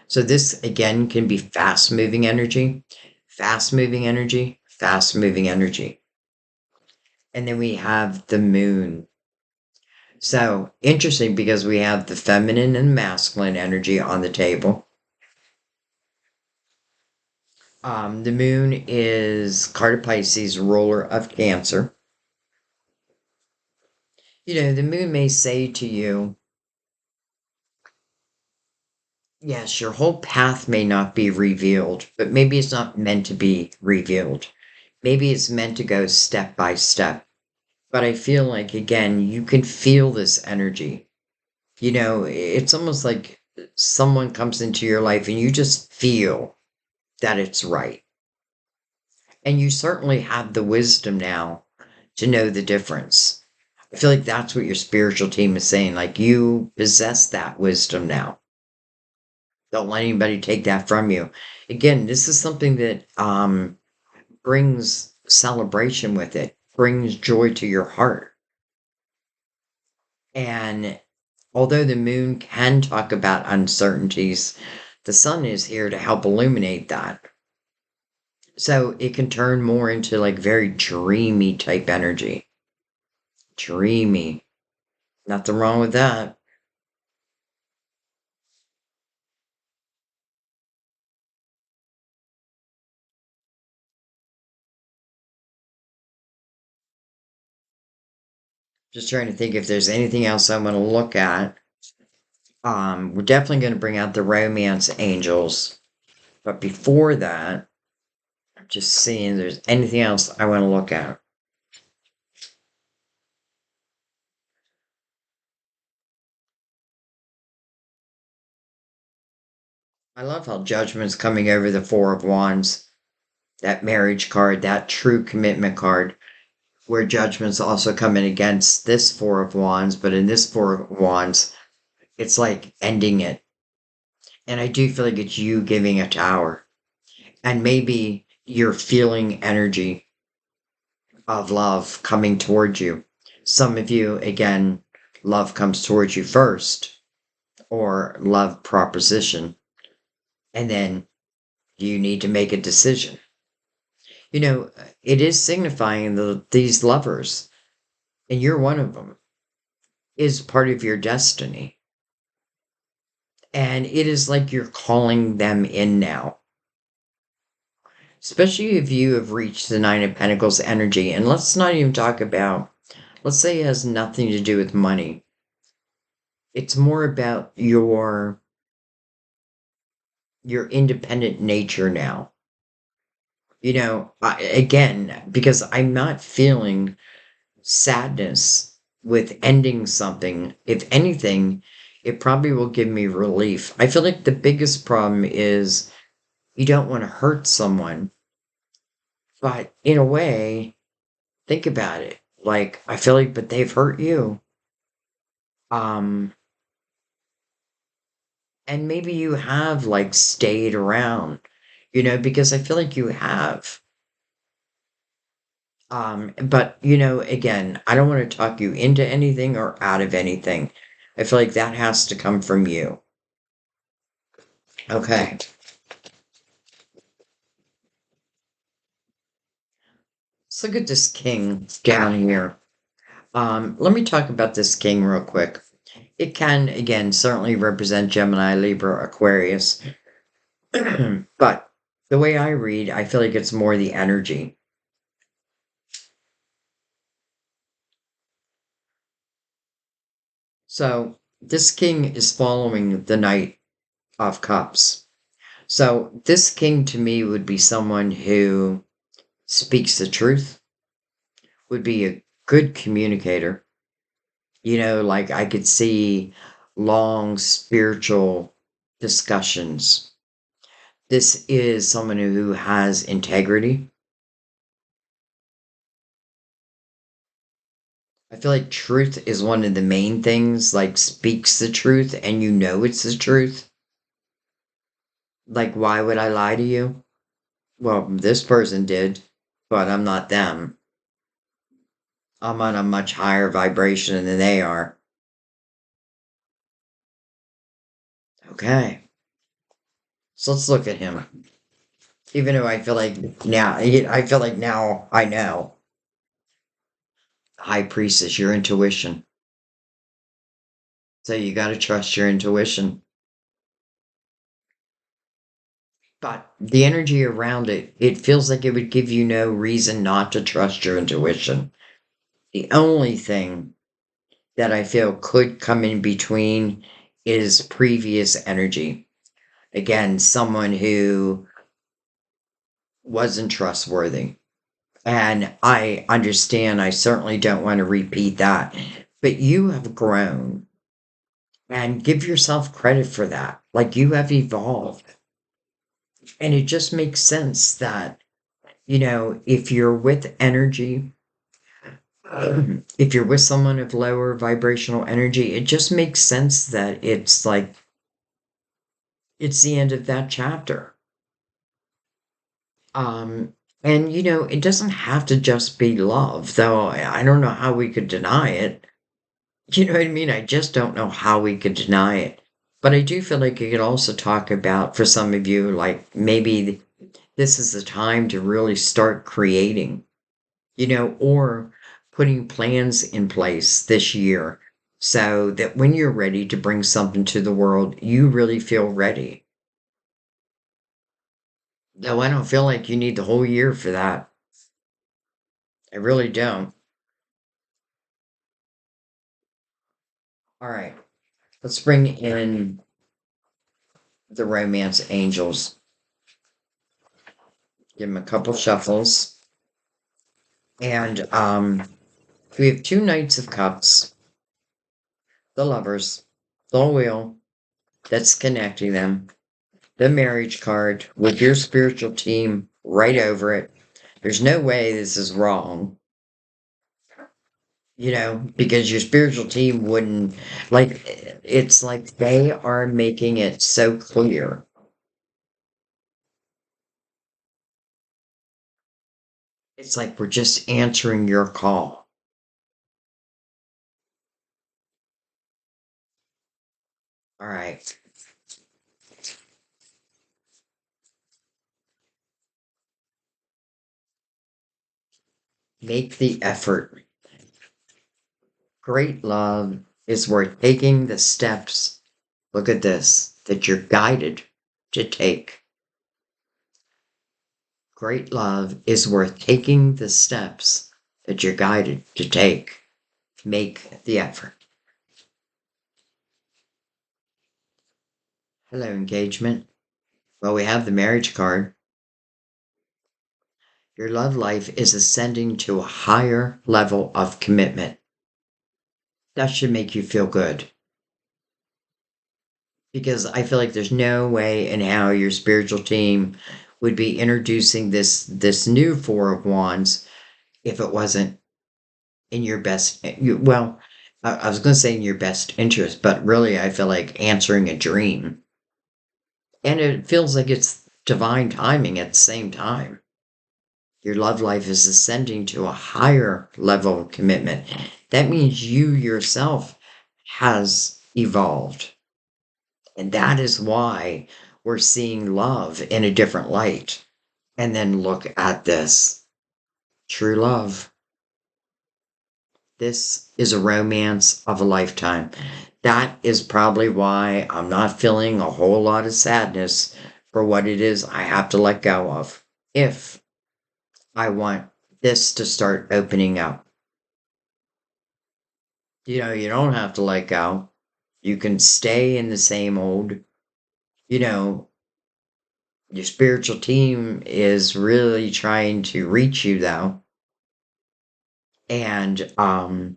So this again can be fast moving energy, fast moving energy, fast moving energy. And then we have the moon. So interesting because we have the feminine and masculine energy on the table. The moon is card of Pisces, ruler of Cancer. The moon may say to you, yes, your whole path may not be revealed, but maybe it's not meant to be revealed. Maybe it's meant to go step by step. But I feel like, again, you can feel this energy. It's almost like someone comes into your life and you just feel that it's right. And you certainly have the wisdom now to know the difference. I feel like that's what your spiritual team is saying. Like you possess that wisdom now. Don't let anybody take that from you. Again, this is something that brings celebration with it, brings joy to your heart. And although the moon can talk about uncertainties, the sun is here to help illuminate that. So it can turn more into like very dreamy type energy. Dreamy. Nothing wrong with that. Just trying to think if there's anything else I want to look at. We're definitely going to bring out the romance angels. But before that, I'm just seeing if there's anything else I want to look at. I love how Judgment's coming over the Four of Wands, that marriage card, that true commitment card, where Judgment's also coming against this Four of Wands, but in this Four of Wands, it's like ending it. And I do feel like it's you giving a tower. And maybe you're feeling energy of love coming towards you. Some of you, again, love comes towards you first, or love proposition, and then you need to make a decision. It is signifying that these lovers, and you're one of them, is part of your destiny. And it is like you're calling them in now. Especially if you have reached the Nine of Pentacles energy. And let's not even talk about, let's say it has nothing to do with money. It's more about your independent nature now. Again, because I'm not feeling sadness with ending something. If anything, it probably will give me relief. I feel like the biggest problem is you don't want to hurt someone. But in a way, think about it. Like, I feel like, but they've hurt you. Um, and maybe you have like stayed around, because I feel like you have. But again, I don't want to talk you into anything or out of anything. I feel like that has to come from you. Okay. Let's look at this king down here. Let me talk about this king real quick. It can, again, certainly represent Gemini, Libra, Aquarius. But the way I read, I feel like it's more the energy. So this king is following the Knight of Cups. So this king to me would be someone who speaks the truth, would be a good communicator. Like I could see long spiritual discussions. This is someone who has integrity. I feel like truth is one of the main things, like speaks the truth and it's the truth. Like, why would I lie to you? Well, this person did, but I'm not them. I'm on a much higher vibration than they are. Okay. So let's look at him. Even though I feel like now I know. High Priestess, your intuition. So you got to trust your intuition. But the energy around it, it feels like it would give you no reason not to trust your intuition. The only thing that I feel could come in between is previous energy. Again, someone who wasn't trustworthy. And I understand, I certainly don't want to repeat that. But you have grown and give yourself credit for that. Like you have evolved. And it just makes sense that, if you're with energy, if you're with someone of lower vibrational energy, it just makes sense that it's like, it's the end of that chapter. Um, and it doesn't have to just be love, though I don't know how we could deny it. You know what I mean? I just don't know how we could deny it. But I do feel like you could also talk about, for some of you, like maybe this is the time to really start creating, or putting plans in place this year so that when you're ready to bring something to the world, you really feel ready. Though I don't feel like you need the whole year for that. I really don't. All right, let's bring in the romance angels. Give them a couple shuffles. And we have two Knights of Cups, the lovers, the wheel that's connecting them, the marriage card with your spiritual team right over it. There's no way this is wrong, because your spiritual team wouldn't, like, it's like they are making it so clear. It's like we're just answering your call. All right. Make the effort. Great love is worth taking the steps. Look at this, that you're guided to take. Great love is worth taking the steps that you're guided to take. Make the effort. Hello, engagement. Well, we have the marriage card. Your love life is ascending to a higher level of commitment. That should make you feel good. Because I feel like there's no way in how your spiritual team would be introducing this new Four of Wands if it wasn't in your best, well, I was going to say in your best interest, but really I feel like answering a dream. And it feels like it's divine timing at the same time. Your love life is ascending to a higher level of commitment. That means you yourself has evolved. And that is why we're seeing love in a different light. And then look at this true love. This is a romance of a lifetime. That is probably why I'm not feeling a whole lot of sadness for what it is I have to let go of. If I want this to start opening up. You don't have to let go. You can stay in the same old, you know, Your spiritual team is really trying to reach you though. And I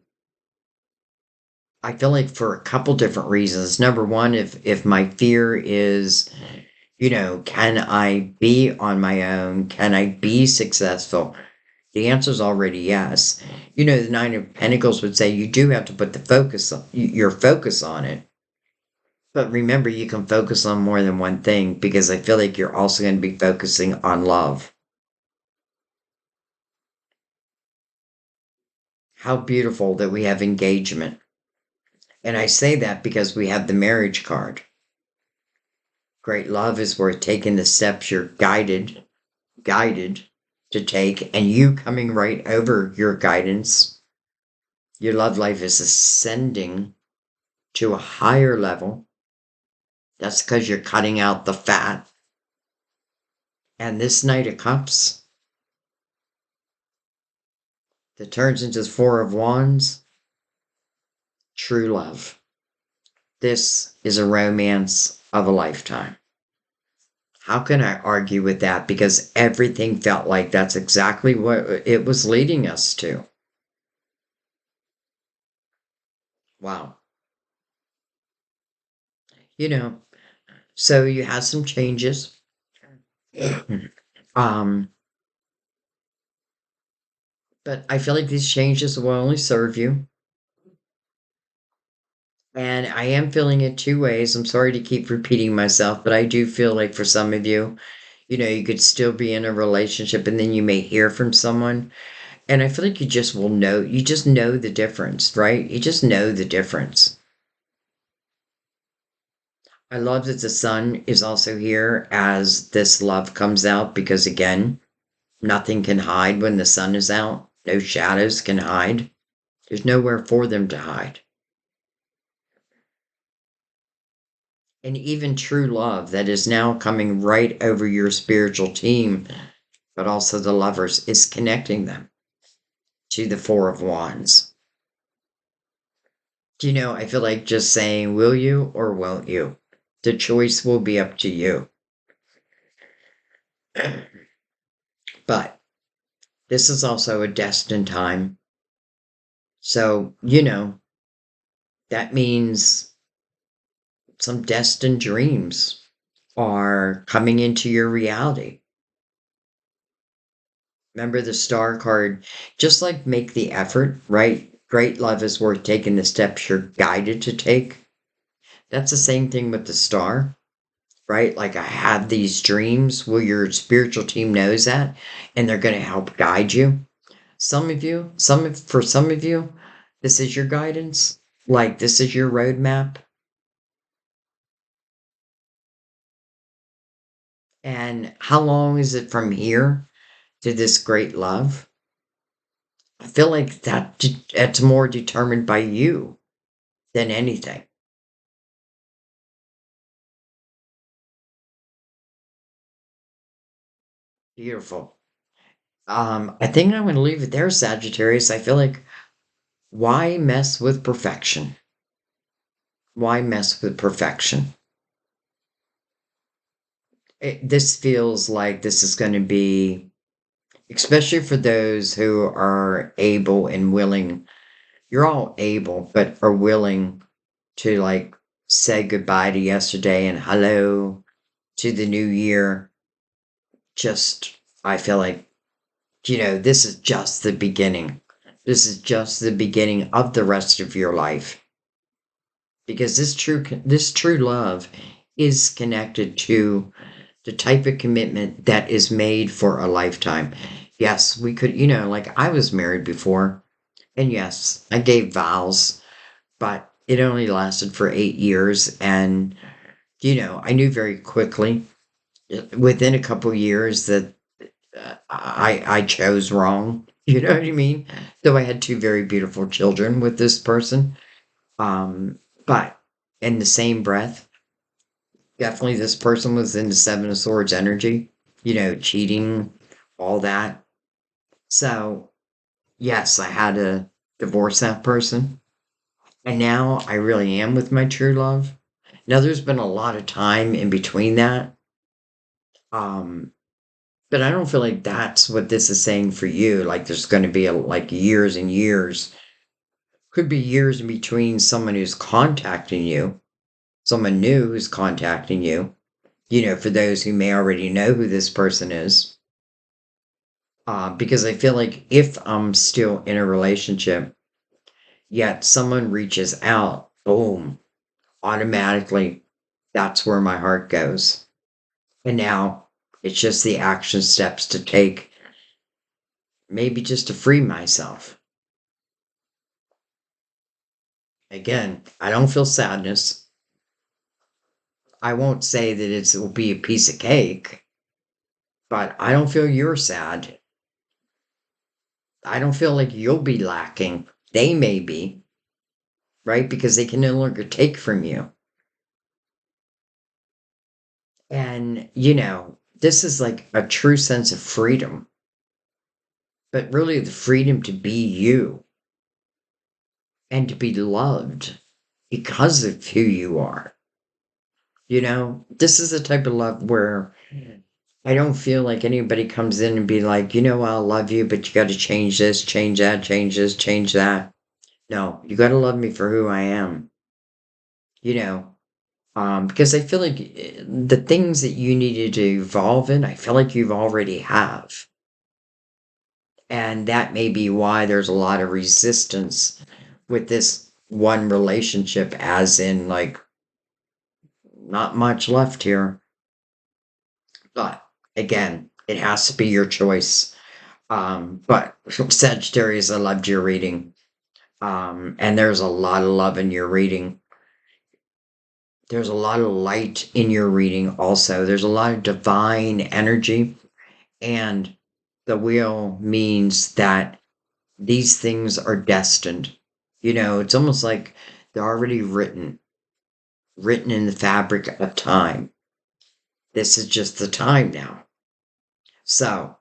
feel like for a couple different reasons. Number one, if my fear is, can I be on my own? Can I be successful? The answer is already yes. The Nine of Pentacles would say you do have to put your focus on it. But remember, you can focus on more than one thing because I feel like you're also going to be focusing on love. How beautiful that we have engagement. And I say that because we have the marriage card. Great love is worth taking the steps you're guided to take, and you coming right over your guidance. Your love life is ascending to a higher level. That's because you're cutting out the fat. And this Knight of Cups that turns into the Four of Wands, true love. This is a romance of a lifetime. How can I argue with that? Because everything felt like that's exactly what it was leading us to. Wow. You know, so you had some changes. um, but I feel like these changes will only serve you. And I am feeling it two ways. I'm sorry to keep repeating myself, but I do feel like for some of you, you could still be in a relationship and then you may hear from someone. And I feel like you just know the difference, right? You just know the difference. I love that the sun is also here as this love comes out because, again, nothing can hide when the sun is out. No shadows can hide. There's nowhere for them to hide. And even true love that is now coming right over your spiritual team, but also the lovers, is connecting them to the Four of Wands. I feel like just saying, will you or won't you? The choice will be up to you. But this is also a destined time. So, that means some destined dreams are coming into your reality. Remember the star card, just like make the effort, right? Great love is worth taking the steps you're guided to take. That's the same thing with the star, right? Like I have these dreams. Well, your spiritual team knows that and they're going to help guide you. For some of you, this is your guidance. Like this is your roadmap. And how long is it from here to this great love? I feel like that's more determined by you than anything. Beautiful. I think I'm going to leave it there, Sagittarius. I feel like why mess with perfection? Why mess with perfection? This feels like this is going to be, especially for those who are able and willing. You're all able, but are willing to like say goodbye to yesterday and hello to the new year. Just, I feel like, this is just the beginning. This is just the beginning of the rest of your life. Because this true love is connected to the type of commitment that is made for a lifetime. Yes, we could, like I was married before, and yes, I gave vows, but it only lasted for 8 years. And, I knew very quickly, within a couple years, that I chose wrong. You know what I mean? Though I had two very beautiful children with this person. But in the same breath, definitely this person was in the Seven of Swords energy, cheating, all that. So, yes, I had to divorce that person. And now I really am with my true love. Now, there's been a lot of time in between that. Um, but I don't feel like that's what this is saying for you. Like there's going to be like years and years, could be years in between someone who's contacting you, someone new who's contacting you. For those who may already know who this person is. Because I feel like if I'm still in a relationship, yet someone reaches out, boom, automatically, that's where my heart goes. And now it's just the action steps to take, maybe just to free myself. Again, I don't feel sadness. I won't say that it will be a piece of cake, but I don't feel you're sad. I don't feel like you'll be lacking. They may be, right? Because they can no longer take from you. And, this is like a true sense of freedom, but really the freedom to be you and to be loved because of who you are. This is the type of love where I don't feel like anybody comes in and be like, I'll love you, but you got to change this, change that, change this, change that. No, you got to love me for who I am, you know, because I feel like the things that you needed to evolve in, I feel like you've already have. And that may be why there's a lot of resistance with this one relationship, as in, like, not much left here. But again, it has to be your choice. But Sagittarius, I loved your reading. And there's a lot of love in your reading. There's a lot of light in your reading also. There's a lot of divine energy. And the wheel means that these things are destined. It's almost like they're already written in the fabric of time. This is just the time now. So,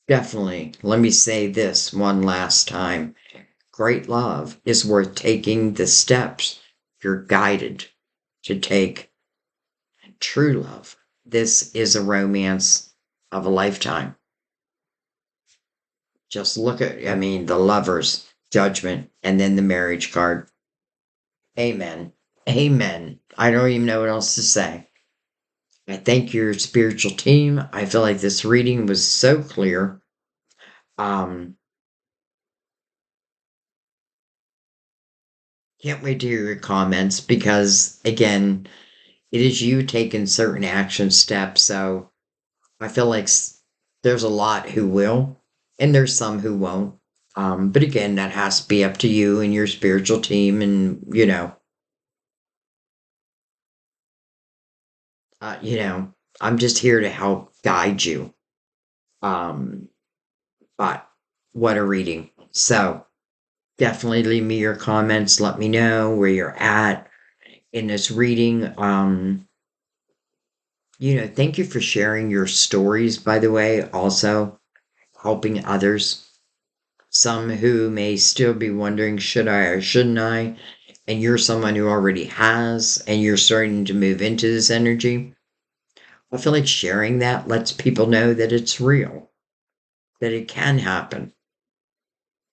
definitely, let me say this one last time. Great love is worth taking the steps you're guided to take. True love. This is a romance of a lifetime. Just look at, the lovers, judgment, and then the marriage card. Amen. Amen. I don't even know what else to say. I thank your spiritual team. I feel like this reading was so clear. Um, can't wait to hear your comments because, again, it is you taking certain action steps. So I feel like there's a lot who will, and there's some who won't. But again, that has to be up to you and your spiritual team, and uh, you know, I'm just here to help guide you. Um, but what a reading! So definitely leave me your comments. Let me know where you're at in this reading. Thank you for sharing your stories, by the way, also helping others. Some who may still be wondering, should I or shouldn't I? And you're someone who already has, and you're starting to move into this energy. I feel like sharing that lets people know that it's real, that it can happen.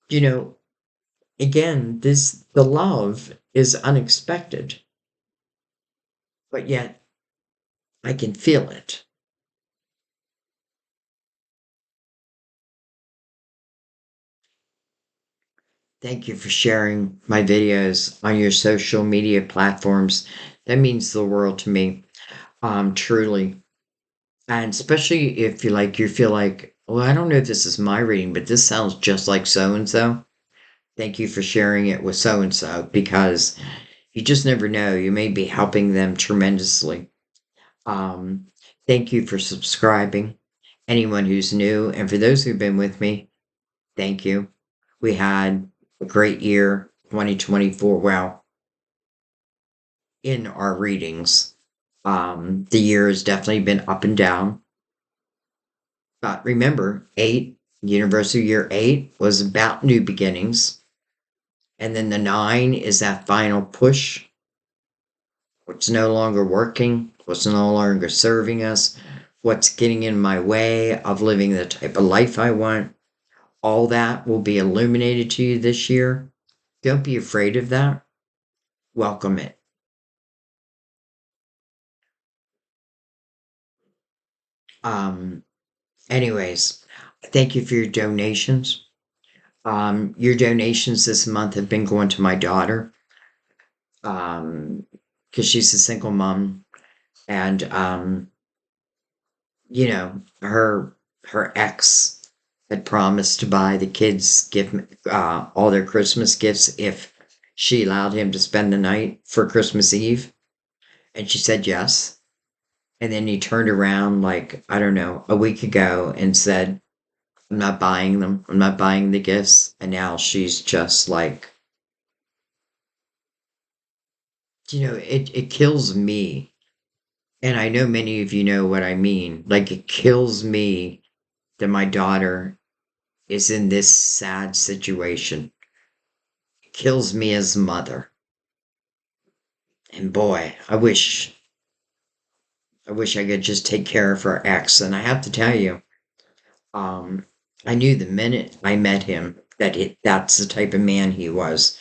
You know, again, the love is unexpected, but yet I can feel it. Thank you for sharing my videos on your social media platforms. That means the world to me, truly. And especially if you feel like, well, I don't know if this is my reading, but this sounds just like so and so. Thank you for sharing it with so and so because you just never know. You may be helping them tremendously. Um, Thank you for subscribing. Anyone who's new, and for those who've been with me, thank you. We had a great year, 2024. Well, in our readings, the year has definitely been up and down. But remember, Universal Year 8 was about new beginnings. And then the 9 is that final push, what's no longer working, what's no longer serving us, what's getting in my way of living the type of life I want, all that will be illuminated to you this year. Don't be afraid of that. Welcome it. Um, anyways, thank you for your donations. Your donations this month have been going to my daughter, because she's a single mom, and her ex had promised to buy the kids all their Christmas gifts if she allowed him to spend the night for Christmas Eve, and she said yes. And then he turned around, like, I don't know, a week ago and said, I'm not buying them. I'm not buying the gifts. And now she's just like, it kills me. And I know many of you know what I mean. Like, it kills me that my daughter is in this sad situation. It kills me as a mother. And boy, I wish I could just take care of her ex. And I have to tell you, um, I knew the minute I met him that that's the type of man he was.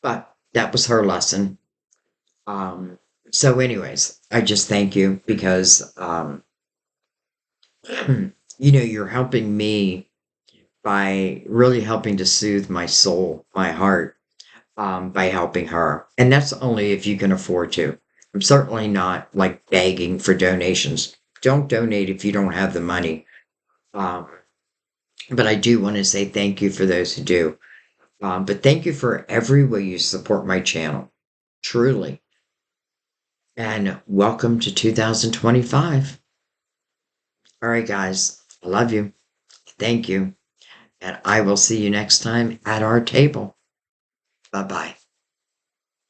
But that was her lesson. Um, so, anyways, I just thank you because, you're helping me by really helping to soothe my soul, my heart, by helping her. And that's only if you can afford to. I'm certainly not like begging for donations. Don't donate if you don't have the money. Um, but I do want to say thank you for those who do. But thank you for every way you support my channel. Truly. And welcome to 2025. All right, guys. I love you. Thank you. And I will see you next time at our table. Bye bye.